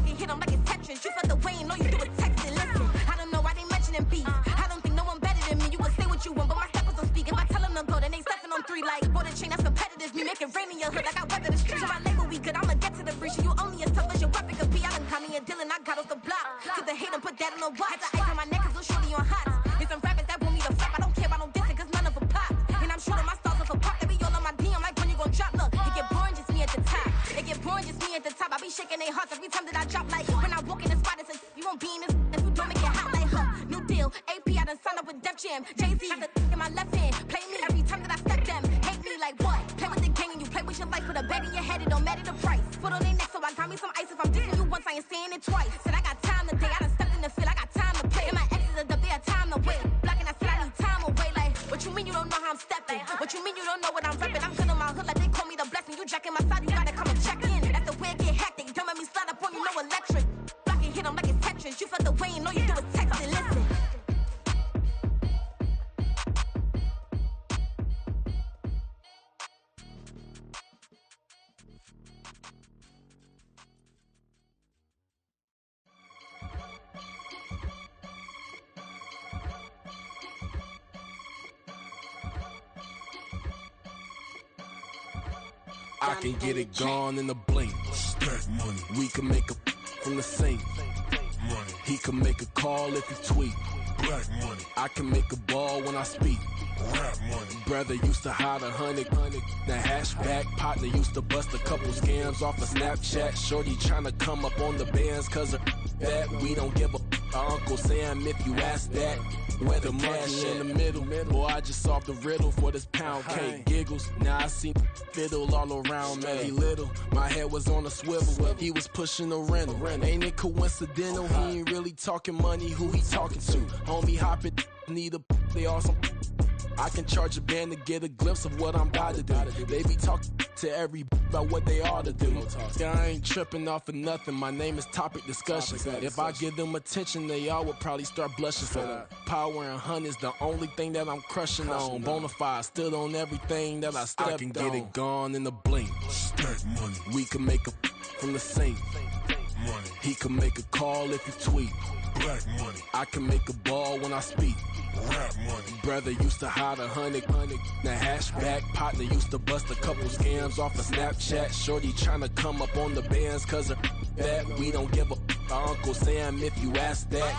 You hit them like it's Tetris. You felt the way and all you do is texting. Listen, I don't know why they mentioning beef. I don't think no one better than me. You can say what you want, but my steppers don't speak. If I tell them to go, then they stepping on 3 like border chain. That's competitive. Me make it rain in your hood like I weather the street. So my label we good. I'ma get to the breach. You only as tough as your weapon could be. I done caught me a Dylan. I got off the block. Took the hate and put that on the watch. The ice on my neck is little shorty on hot. There's some rappers that want me to flap. I don't care about no dissing cause none of them pop. And I'm shooting my stars off a pop. They be all on my DM like when you gon' drop. Look, it get boring just me at the top. It get boring just me at the top. I be shaking their hearts every time that I drop. Like when I walk in the spot, it's you won't be in this. If you don't make it hot like new deal. AP, I done signed up with Def Jam. Jay-Z got the in my left hand. Play me every time that I step them. Hate me like what? Play with the gang and you play with your life. Put a bag in your head, it don't matter the price. Put on their neck, so I got me some ice. If I'm dissing you once, I ain't saying it twice. Said I got time today. I done stepped in the field. I got time to play. And my exes are up there, time to wait. Blocking, I said I need time away. Like, what you mean you don't know how I'm stepping? What you mean you don't know what I'm repping? I'm good in my hood like they call me the blessing. You jacking my side, you gotta come and check in. That's the way it get hectic. Don't let me slide up on you, no electric. Blocking, hit them like it's Tetris. You felt the way and all you do is text and listen. I can get it gone in a blink. Stack money. We can make a from the sink. Money. He can make a call if he tweet. Black money. I can make a ball when I speak. Rap money. Brother used to hide 100. The hashback partner used to bust a couple scams off of Snapchat. Shorty tryna come up on the bands cause of that. We don't give a Uncle Sam if you ask that. Where the money in the middle. Boy, I just solved the riddle for this pound cake. Giggles, now I see fiddle all around me. He little, my head was on a swivel. He was pushing a rental. Ain't it coincidental? He ain't really talking money. Who he talking to? Homie hopping, need a they awesome. I can charge a band to get a glimpse of what I'm about to do. They be talking to every about what they ought to do. Yeah, I ain't tripping off of nothing. My name is Topic Discussion. If I give them attention, they all would probably start blushing. Power and hunt is the only thing that I'm crushing on. Bonafide stood on everything that I stepped on. I can get it gone in a blink. Stack money. We can make a from the sink. Money. He can make a call if he tweet. Black money. I can make a ball when I speak. Rap money. Brother used to hide 100. The hashback partner used to bust a couple scams off of Snapchat. Shorty tryna come up on the bands cause of that. We don't give a Uncle Sam if you ask that.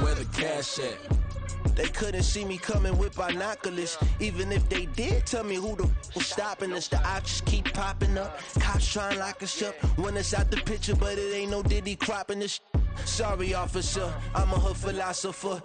Where the cash at? They couldn't see me coming with binoculars. Even if they did tell me who the was stopping us, the options keep popping up. Cops trying to lock us up. When it's out the picture, but it ain't no Diddy cropping this. Sorry, officer, I'm a hood philosopher.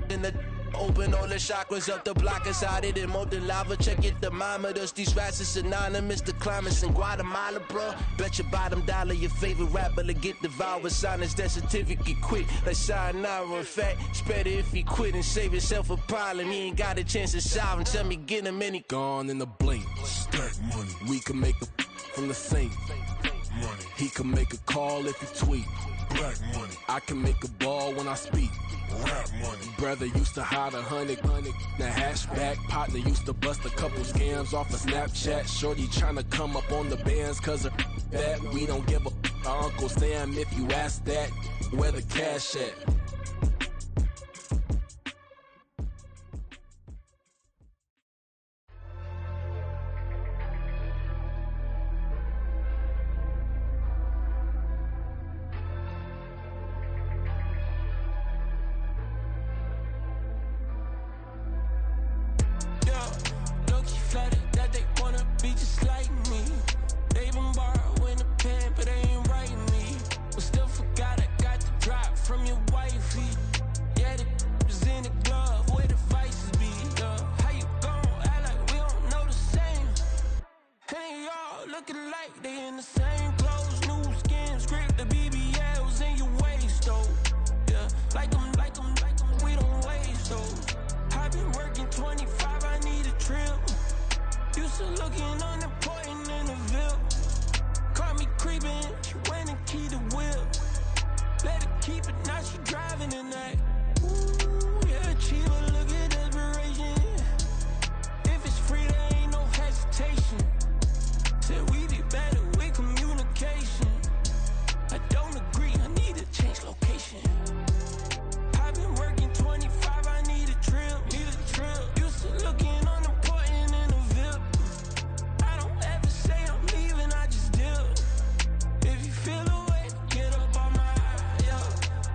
In the open all the chakras up the block inside it and molten lava. Check your thermometers. These rats is synonymous to climates in Guatemala, bro. Bet your bottom dollar your favorite rapper to get devoured. Sign his death certificate quick. Like sayonara. In fact, it's better if he quit and save himself a problem. He ain't got a chance to solve and tell me get him any. Gone in a blink. Stack money. We can make a from the sink. Money. He can make a call if he tweet. Black money. I can make a ball when I speak. Rap money. Brother used to hide 100. The hashback partner used to bust a couple scams off of Snapchat. Shorty tryna come up on the bands cause of that. We don't give a Uncle Sam if you ask that. Where the cash at? From your wife keep it nice, you driving in that. Ooh, yeah, achiever, look at desperation. If it's free, there ain't no hesitation. Said we be better with communication. I don't agree, I need to change location. I've been working 25, I need a trip, Used to looking unimportant in a VIP. I don't ever say I'm leaving, I just dip. If you feel away, get up on my yeah.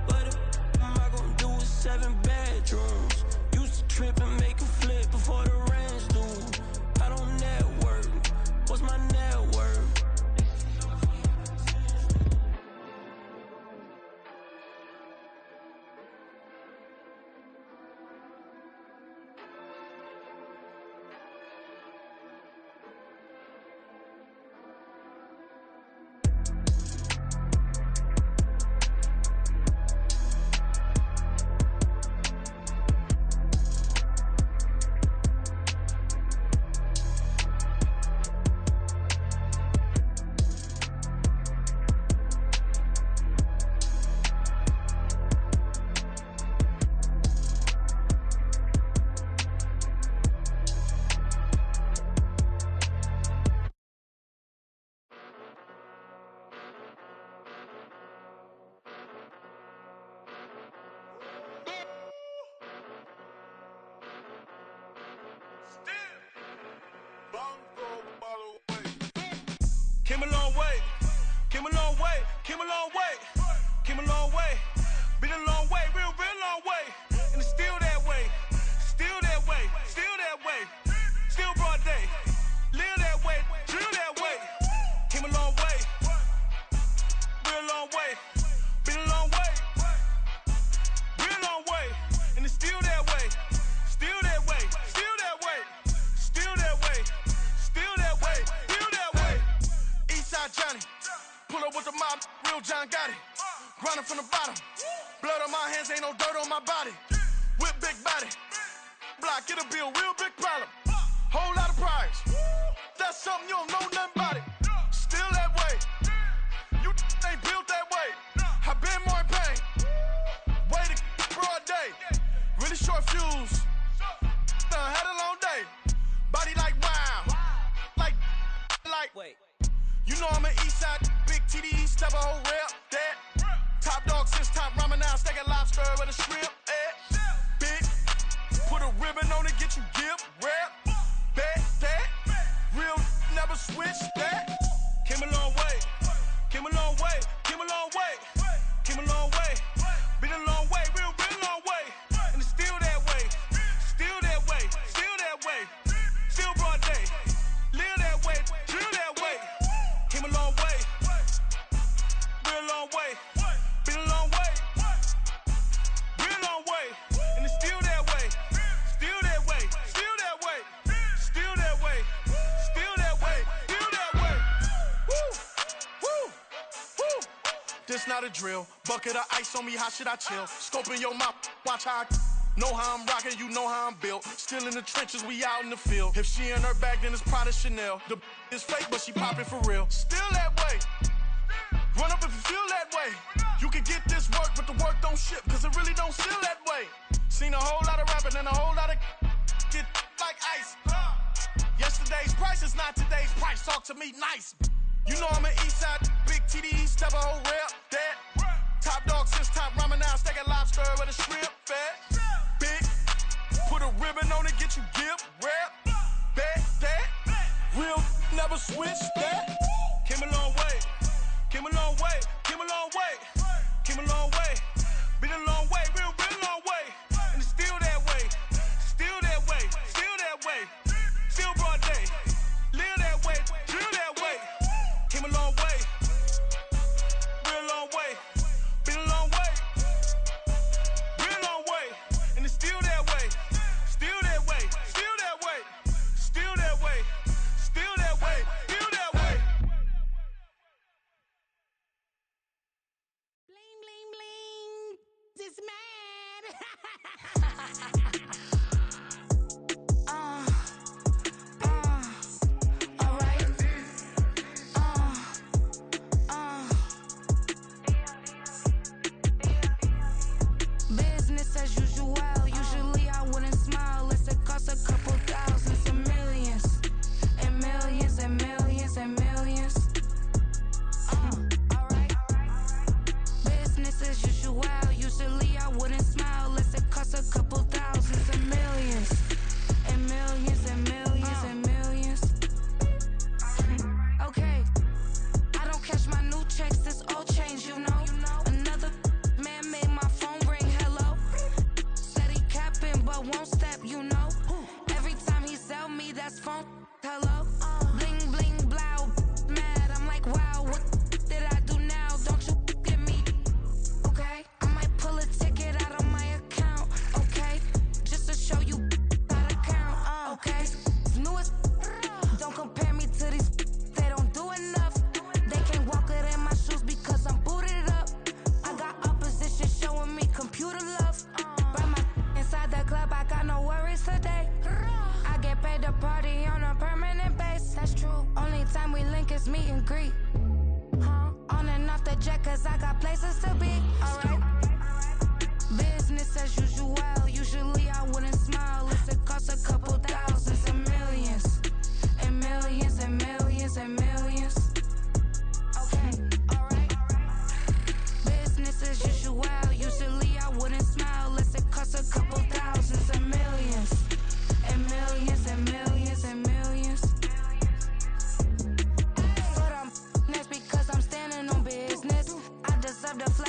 What am I gonna do with 7 bedrooms? Used to trip and make a flip before the rent's due. I don't network, what's my net worth? Came a long way, came a long way, came a long way, came a long way. Been a long way, real long way. And it's still that way, still that way, still that way. Still broad day, live that way, drill that way. Came a long way, real long way. Been a long way, real long way. And it's still that way, still that way, still that way, still that way, still that way, still that way. Eastside Johnny, pull up with the mob, real John Gotti. Grinding from the bottom, blood on my hands, ain't no dirt on my body. Whip big body, block, it'll be a real big problem. Whole lot of priors, that's something you don't know nothing about it. Still that way, you ain't built that way. I been more in pain, way to broad day. Really short fuse, had a long day. Body like wow, like, wait. You know I'm an Eastside, big TDE, step a whole rep, that. Top dog since top ramen now, steak and lobster with a shrimp, big, put a ribbon on it, get you give, rep, bet, that. Real never switch, that. Came a long way, came a long way, came a long way, came a long way. Been a long way, real long way. And it's still that way, still that way, still that way. Still broad day, live that way, drill that way. Came a long way, real long way. Been a long way, real long way. And it's still that way, still that way, still that way, still that way, still that way, still that way. Woo, woo, woo. This not a drill, bucket of ice on me, how should I chill? Scoping your mouth, watch how I know how I'm rocking, you know how I'm built. Still in the trenches, we out in the field. If she in her bag, then it's Prada Chanel. The is fake, but she poppin' for real. Still that way. Run up if you feel that way. You can get this work, but the work don't ship, cause it really don't feel that way. Seen a whole lot of rapping and a whole lot of get like ice. Yesterday's price is not today's price. Talk to me nice. You know I'm an Eastside, big TDE, step a whole rep, that. Top dog since top ramen now, steak and lobster with a shrimp, fat. Big, put a ribbon on it, get you give, rep, bet, that. Real never switch, that. Came a long way, came a long way, came a long way, came a long way. Been a long way, real long way. And it's still that way, still that way, still that way. Still broad day, live that way, drill that way. Came a long way, real long way. Been a long way, real long way. And it's still that way, still that way, still that way, still that way, still that way, still that way. Bling, bling, bling. This mad. All right.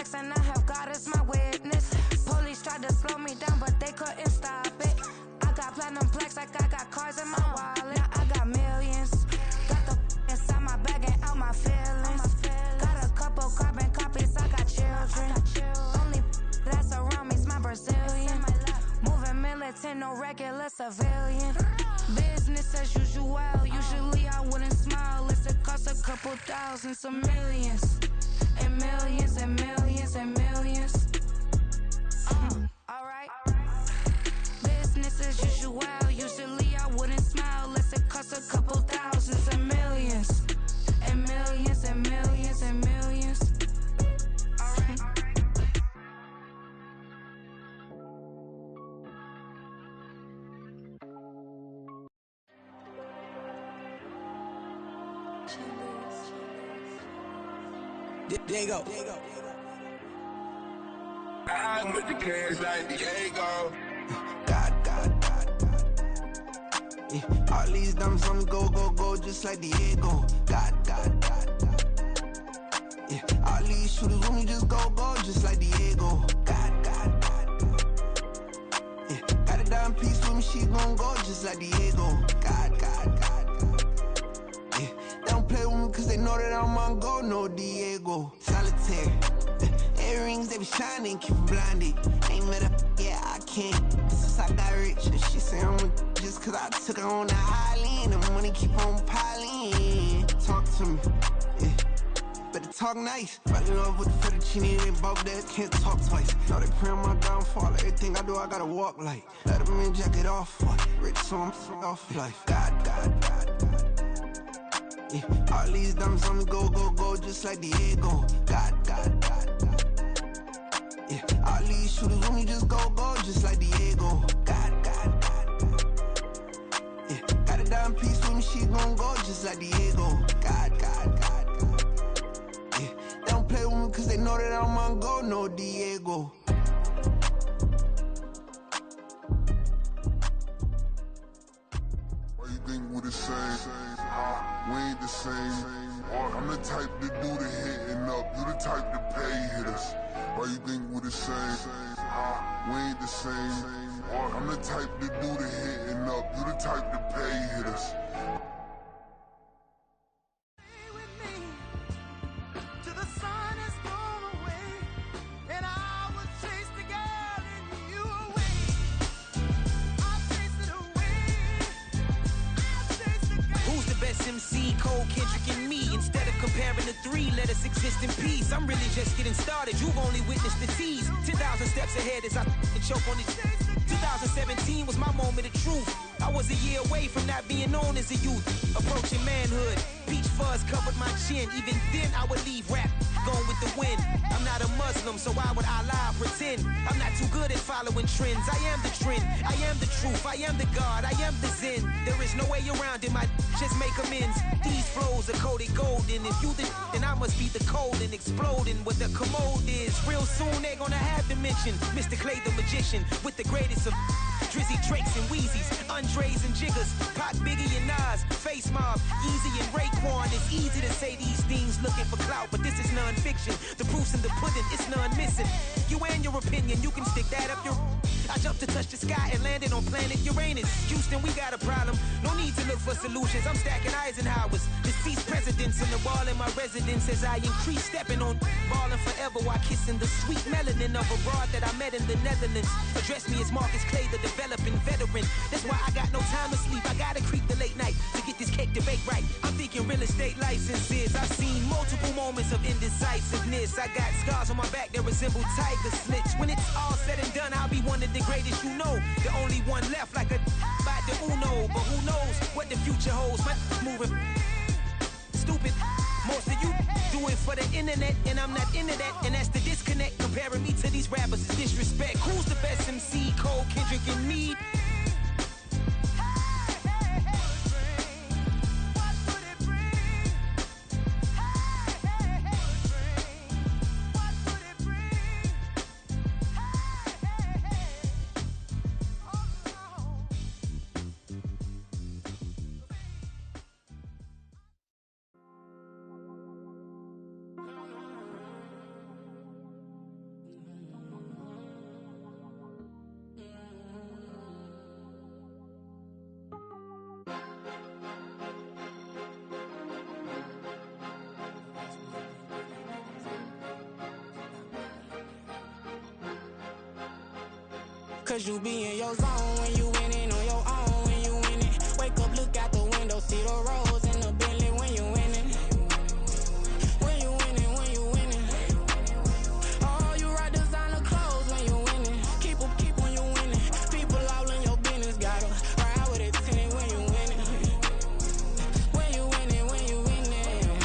flex and I have God as my witness. Police tried to slow me down, but they couldn't stop it. I got platinum plaques like I got cars in my wallet. Now I got millions. Got the inside my bag and out my feelings. Got a couple carbon copies, I got children. Only that's around me's my Brazilian. Moving militant, no regular civilian. Business as usual, usually I wouldn't smile. It's a cost a couple thousands of millions. And millions and millions and millions. Alright. Business as usual, usually I wouldn't smile. Unless it cost a couple thousands of millions. And millions and millions and millions. Alright. Diego. I'm with the cash like Diego. God. Yeah, all these diamonds on me go, just like Diego. God. Yeah, all these shooters on me just go, just like Diego. God. Yeah, got a dime piece with me, she gon' go just like Diego. God. Yeah, they don't play with me cause they know that I'm on go, no Diego. Solitaire. Earrings, they be shining, keep blinded. Ain't met up, yeah, I can't. Since I got rich, and she say I'm a just cause I took her on the island. The money keep on piling. Talk to me, yeah. Better talk nice. Right in love with the fettuccine, they both that can't talk twice. Now they pray on my downfall. Everything I do, I gotta walk like. Let them in, jacket off. Rich, so I'm off life. God. Yeah, all these diamonds on me go, just like Diego. God. Yeah, all these shooters on me just go, just like Diego. God. Yeah, got a dime piece with me, she gon' go just like Diego. God. Yeah, they don't play with me cause they know that I'm on go, no Diego. Why you think we the same? We ain't the same. I'm the type to do the hitting up, you the type to pay hitters. Why you think we the same? We ain't the same. I'm the type to do the hitting up, you the type to pay hitters. MC, Cole, Kendrick, and me. Instead of comparing the three, let us exist in peace. I'm really just getting started. You've only witnessed the tease. 10,000 steps ahead as I choke on these. 2017 was my moment of truth. I was a year away from not being known as a youth. Approaching manhood. Peach fuzz covered my chin. Even then I would leave rap going with the wind. I'm not a Muslim, so why would Allah pretend? I'm not too good at following trends. I am the trend. I am the truth. I am the God. I am the Zen. There is no way around it. My just make amends. These flows are coated golden. If you the then I must be the cold and exploding what the commode is. Real soon they're gonna have to mention Mr. Clay the magician with the greatest of Drizzy, Drakes, and Wheezies, Andres and Jiggers, Pac, Biggie, and Nas, Face Mob, Easy and Raekwon. It's easy to say these things looking for clout, but this is non-fiction. The proof's in the pudding, it's none missing. You and your opinion, you can stick that up your... I jumped to touch the sky and landed on planet Uranus. Houston, we got a problem. No need to look for solutions. I'm stacking Eisenhowers. Deceased presidents in the wall in my residence as I increase stepping on ballin' forever while kissing the sweet melanin of a broad that I met in the Netherlands. Address me as Marcus Clay, the developing veteran. That's why I got no time to sleep. I gotta creep the late night to get this cake to bake right. I'm thinking real estate licenses. I've seen multiple moments of indecisiveness. I got scars on my back that resemble tiger slits. When it's all said and done, I'll be one of the greatest you know. The only one left like a by the Uno. But who knows what the future holds. My moving stupid. Most of you do it for the internet, and I'm not into that. And that's the disconnect. Comparing me to these rappers is disrespect. Who's the best MC? Cole, Kendrick, and me? Cause you be in your zone when you winning on your own when you winning. Wake up, look out the window, see the roads in the Bentley when you winning. When you winning, when you winning. Oh, you rock designer clothes when you winning. Keep when you winning. People all in your business, gotta ride with it tinted when you winning. When you winning, when you winning.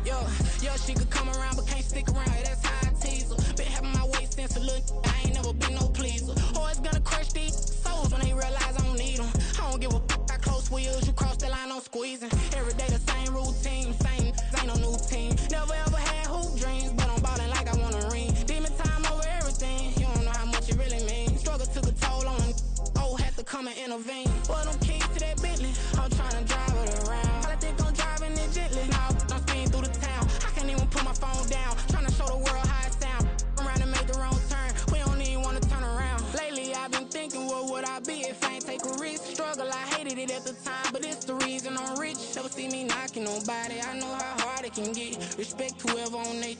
Yo, she could come around but can't stick around. That's how I tease her. Been having my way since a little. I ain't never been no pleaser. Always gonna crush these souls when they realize I don't need them. I don't give a f***. I close wheels, you cross the line, I'm squeezing. Every day the same routine, same ain't no new team. Never ever had hoop dreams, but I'm ballin' like I want a ring. Demon time over everything, you don't know how much it really means. Struggle took a toll on them. Oh, had to come and intervene. Boy, them keys to that Bentley, I'm tryna drive it around. I think I'm driving it gently. Now I'm speeding through the town. I can't even put my phone down. Tryna show the world how it sound. Around and make the wrong turn. We don't even wanna turn around. Lately I've been thinking, what would I be if I ain't take a risk? Struggle, I hated it at the time, but it's the reason I'm rich. Never see me knocking nobody. I know how hard it can get. Respect whoever on they.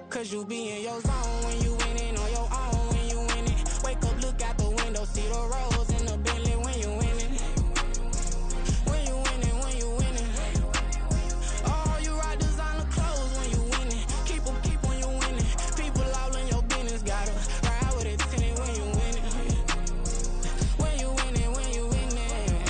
Cause you be in your zone when you winning on your own when you winning. Wake up, look out the window, see the roads in the Bentley when you winning. When you winning, when you winning. Oh, you rock designer clothes when you winning. Keep when you winning. People all in your business, gotta ride with it tinted when you winning. When you winning, when you winning.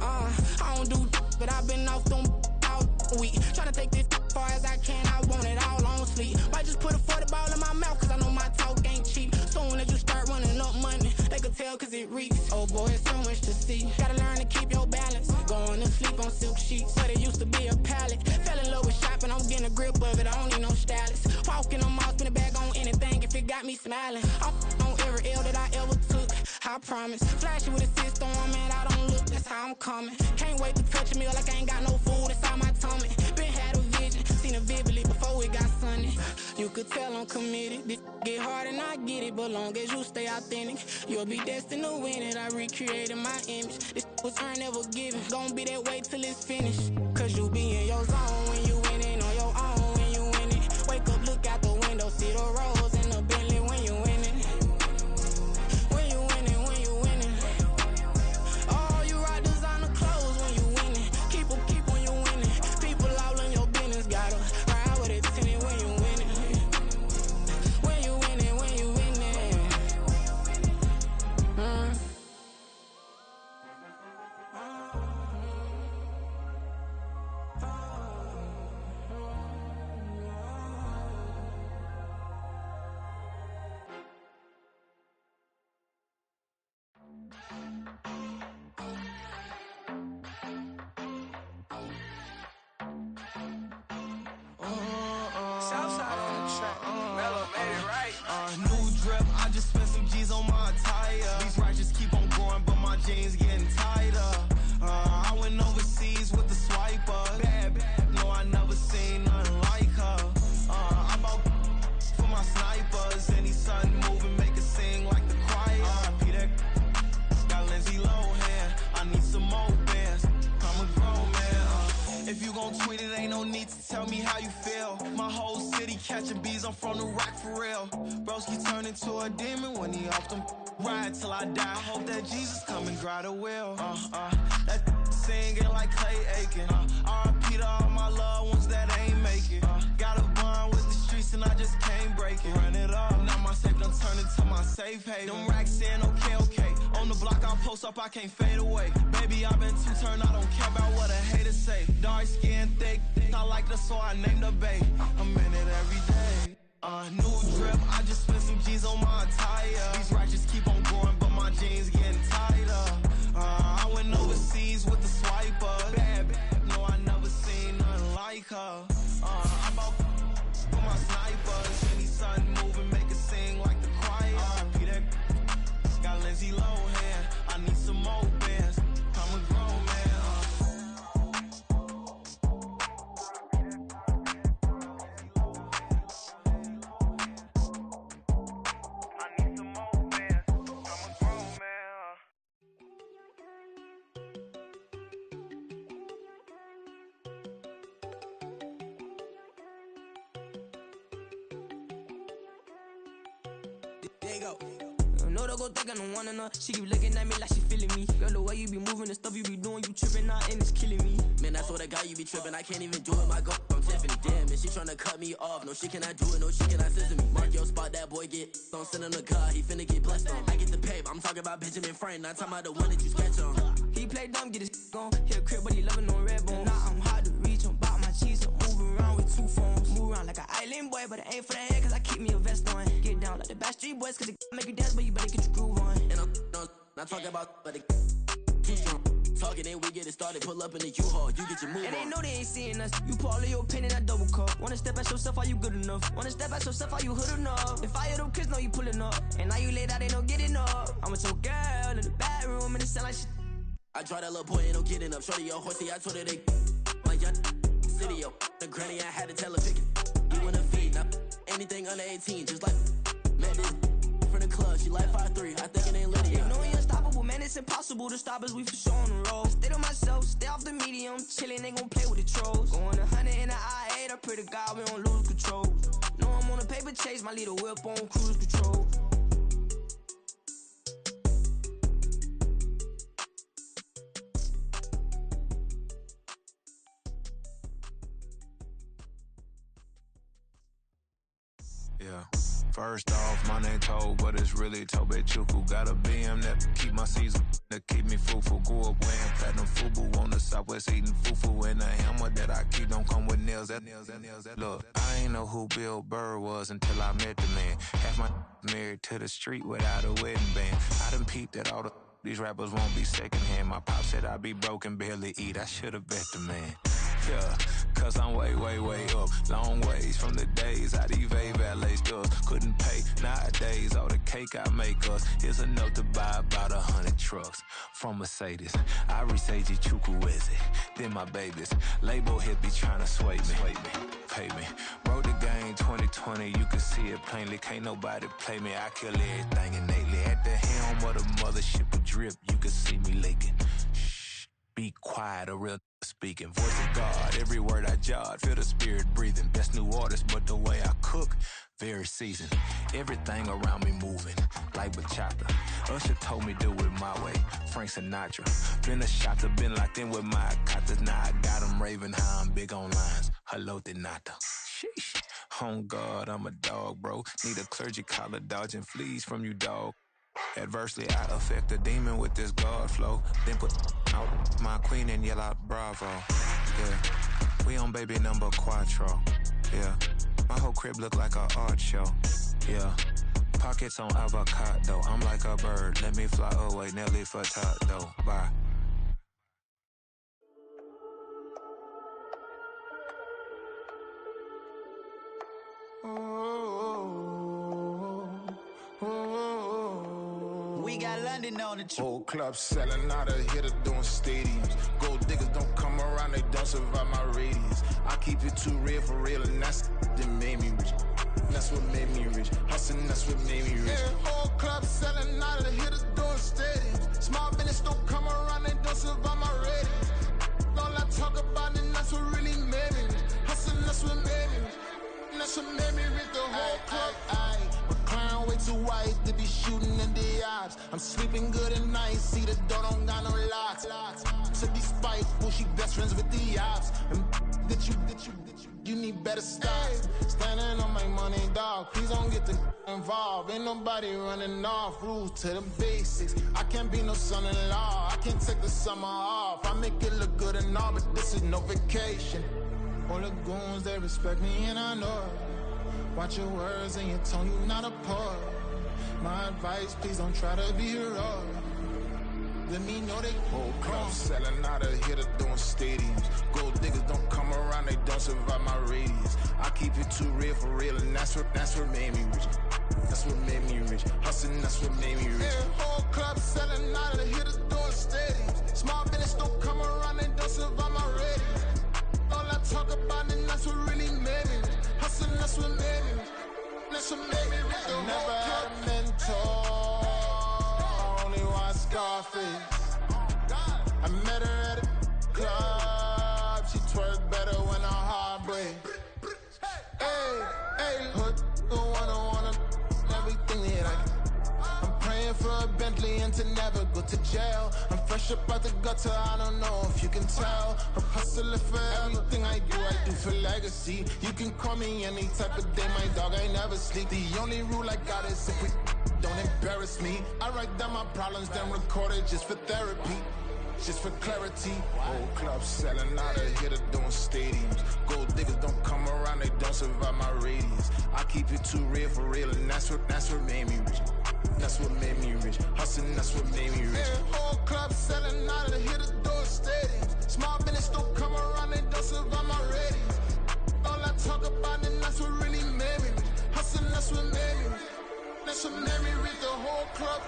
I don't do but I've been off them all week. Tryna take this far as I can, I want it all on sleep. Might just put a 40 ball in my mouth, cause I know my talk ain't cheap. Soon as you start running up money, they could tell cause it reeks. Oh boy, it's so much to see. Gotta learn to keep your balance. Going to sleep on silk sheets, but it used to be a pallet. Fell in love with shopping, I'm getting a grip of it, I don't need no stylist. Walking on mouth, spin a bag on anything if it got me smiling. I'm on every L that I ever took, I promise. Flashy with a system on, man, I don't look, that's how I'm coming. Can't wait to touch a meal like I ain't got no food inside my tummy. Been had a vision, seen it vividly before it got sunny. You could tell I'm committed. This get hard and I get it, but long as you stay authentic, you'll be destined to win it. I recreated my image. This was earned, never given. Gonna be that way till it's finished. Cause you be in your zone when you winning on your own when you winning. Wake up, look out the window, see the roads in the Bentley when you winning. When you winning, when you winning. Oh, you rock designer clothes when you winning. Keep when you winning. People all in your business, gotta ride with it tinted when you winning. When you winning, when you winning. Southside on the track. Mellow made it right. New drip, I just spent some G's on my attire. These righteous keep on growing, but my jeans getting tighter. I went overseas with the swiper. Bad, no, I never seen nothing like her. I bought for my snipers. Any sudden moving, make it sing like the choir. Peter got Lindsay Lohan. I need some more bands. I'm a grown man. If you gon' tweet it, ain't no need to tell me how you feel. My whole city catching bees, I'm from the rock for real. Broski turned into a demon when he off them. Ride till I die, hope that Jesus come and grab the wheel. That singing like Clay Aiken. R.I.P. to all my loved ones that ain't make it. Got a bond with the streets and I just can't break it. Run it up, now my safe done turned into my safe haven. Them racks in, okay. On the block I'll post up, I can't fade away. Baby, I've been too turned, I don't care about what a hater say. Dark skin, thick, I like the so I named the babe. I'm in it every day. New drip, I just spent some G's on my attire. These righteous keep on growing, but my jeans getting tighter. I went overseas with the swiper. Bad, no, I never seen nothing like her. I bought for my snipers. Any sudden moving, make it sing like the choir. Peter got Lindsay Lohan. I need some more bands. I'm a grown man. Diego. No, don't go think I don't want enough. She keep looking at me like she feeling me. Girl, the way you be moving, the stuff you be doing, you tripping out and it's killing me. Man, I swear to God, you be tripping. I can't even do it. My girl from Tiffany. Damn, and she tryna cut me off. No, she cannot do it. No, she cannot scissor me. Mark your spot, that boy get. Don't send him to God. He finna get blessed on. I get the pay. I'm talking about Benjamin Franklin. Not talking about the one that you sketch on. He play dumb, get his gone. Hit a crib, but he loving on red bone. Now I'm hard to reach. I'm about my cheese. I'm moving around with 2 phones. Move around like an island boy, but it ain't for the head, cause I keep me a vest on. Get down like the Backstreet Boys, cause it make you dance, but you better get your groove on. And I'm not talking about, but it too strong. Talking and we get it started, pull up in the U-Haul, you get your move on. And they know they ain't seeing us. You put all of your pen in that double cup. Wanna step at yourself, are you good enough? Wanna step at yourself, are you hood enough? If I hear them kids, know you pulling up. And now you late out, they don't get enough. I'm with your girl in the bedroom, and it sound like shit. I draw that little boy, ain't no getting up. Shorty, your horsey, I told her they my young city, yo. The granny, I had to tell her pick it. You wanna feed, now anything under 18, just like man, this from the club, she like 5'3", I think it ain't Lydia. They know we unstoppable, man, it's impossible to stop us, we for sure on the road. Stay to myself, stay off the medium, chillin', they gon' play with the trolls. Going 100 in the I-8, I pray to God we don't lose control. Know I'm on a paper chase, my leader whip on cruise control. Yeah. First off, my name Tobe, but it's really Tobe Chuku. Got a BM that keep my season, that keep me fruitful. Grew up wearing platinum FUBU on the Southwest, eating fufu. And the hammer that I keep don't come with nails. Look, I ain't know who Bill Burr was until I met the man. Half my married to the street without a wedding band. I done peeped at all these rappers won't be secondhand. My pop said I'd be broken, barely eat. I should've bet the man. Yeah, cause I'm way up, long ways from the days I eBay valet stores couldn't pay. Nowadays, all the cake I make us is enough to buy about 100 trucks from Mercedes. I resage Chukwueze, then my babies. Label hit be trying to sway me, pay me. Wrote the game 2020, you can see it plainly. Can't nobody play me, I kill everything innately. At the helm of the mothership with drip, you can see me leaking. Shh, be quiet, a real speaking. Voice of God, every word I jot, feel the spirit breathing. Best new artist, but the way I cook, very seasoned. Everything around me moving, like bachata. Usher told me do it my way, Frank Sinatra. Been a shotter, been locked in with my katas. Now I got them raving how I'm big on lines. Hello, Denata. Sheesh. On God, I'm a dog, bro. Need a clergy collar, dodging fleas from you, dog. Adversely, I affect a demon with this God flow. Then put out my queen and yell out bravo. Yeah, we on baby number quattro. Yeah, my whole crib look like a art show. Yeah, pockets on avocado. I'm like a bird. Let me fly away, Nelly Furtado. Bye. We got London on the trip. Whole club selling out of here to doing stadiums. Gold diggers don't come around, they don't survive my radius. I keep it too real for real, and that's that made me rich. That's what made me rich. Hustling, that's what made me rich. Yeah, whole club selling out of here to doing stadiums. Small business don't come around, they don't survive my radius. All I talk about, and that's what really made me rich. Hustling, that's what made me rich. That's what made me rich. The whole club. Crown way too white to be shooting in the ops. I'm sleeping good at night, see the door don't got no locks. To be spiteful, she best friends with the ops. And that you need better stop. Standing on my money, dog. Please don't get the involved. Ain't nobody running off. Rules to the basics. I can't be no son-in-law. I can't take the summer off. I make it look good and all, but this is no vacation. All the goons, they respect me and I know it. Watch your words and your tone, you not a poet. My advice, please don't try to be heroic. Let me know they whole club selling out of here to doing stadiums. Gold diggers don't come around, they don't survive my radius. I keep it too real for real, and that's what made me rich. That's what made me rich. Hustling, that's what made me rich. Yeah, whole club selling out of here to doing stadiums. Small business don't come around, they don't survive my radius. All I talk about, and that's what really made me rich. Hustling, that's what made me rich. That's what made me rich. I never had a mentor. I only watch Scarface. I met her at a club. She twerk better when her heart breaks. Hey, hood, wanna everything that I can. to never go to jail. I'm fresh up out the gutter, I don't know if you can tell. I'm hustling for everything I do for legacy. You can call me any type of day, my dog, I never sleep. The only rule I got is if we don't embarrass me. I write down my problems, then record it just for therapy. Just for clarity, whole club selling out of here to doing stadiums. Gold diggers don't come around, they don't survive my radius. I keep it too real for real, and that's what made me rich. That's what made me rich. Hustling, that's what made me rich. Yeah, whole club selling out of here to doing stadiums. Small business don't come around, they don't survive my radius. All I talk about, and that's what really made me rich. Hustling, that's what made me rich. That's what made me rich. The whole club.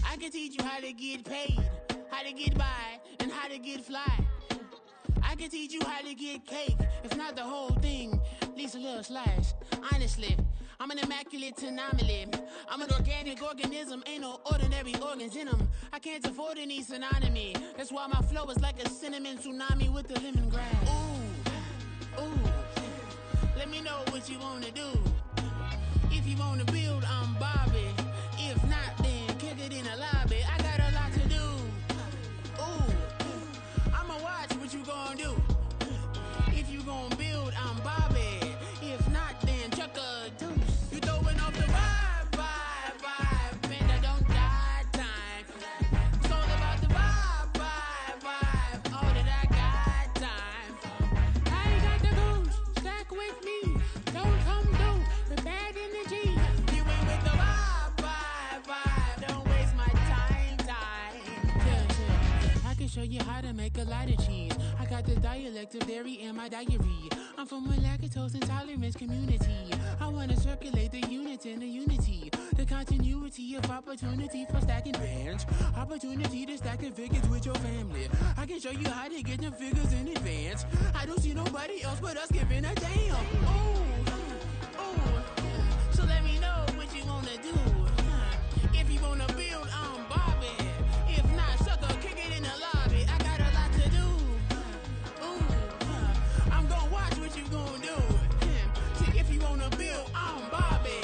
I can teach you how to get paid, how to get by, and how to get fly. I can teach you how to get cake, if not the whole thing, at least a little slice. Honestly, I'm an immaculate anomaly. I'm an organic organism, ain't no ordinary organs in them. I can't afford any synonymy. That's why my flow is like a cinnamon tsunami with the lemongrass. Ooh, ooh, let me know what you wanna do. If you wanna build, I'm Bobby. If not, then kick it in the lobby. I got a lot to do. Ooh, I'ma watch what you gon' do. If you gon' build, I'm Bobby. If not, then chuck a deuce. You throwing off the vibe, man, I don't die time. It's all about the vibe, all that I got time. I ain't got the goose, stack with me. Don't come through with bad energy. You ain't with the vibe, don't waste my time. Yeah. I can show you how to make a lot of cheese. I got the dialect of dairy in my diary. I'm from a lactose intolerance community. I wanna circulate the units in the unity. The continuity of opportunity for stacking bands. Opportunity to stack the figures with your family. I can show you how to get them figures in advance. I don't see nobody else but us giving a damn. Ooh, so let me know what you wanna do. If you wanna build, I'm Bobby. If not, sucker, kick it in the lobby. I got a lot to do. I'm gonna watch what you gonna do. See, if you wanna build, I'm Bobby.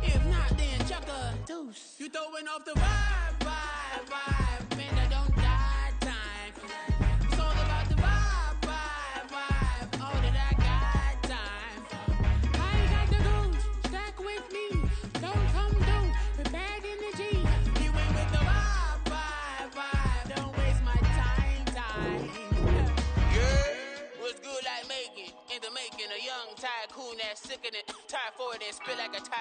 If not, then chuck a deuce. You throwing off the vibe, man, I don't die time. It's all about the vibe, all that I got time. I ain't got the goose, stack with me. Don't come through with bad energy. You ain't with the vibe, don't waste my time. Yeah, what's good like making? In the making, a young tycoon that's sick in it. Tired for it and spit like a tire.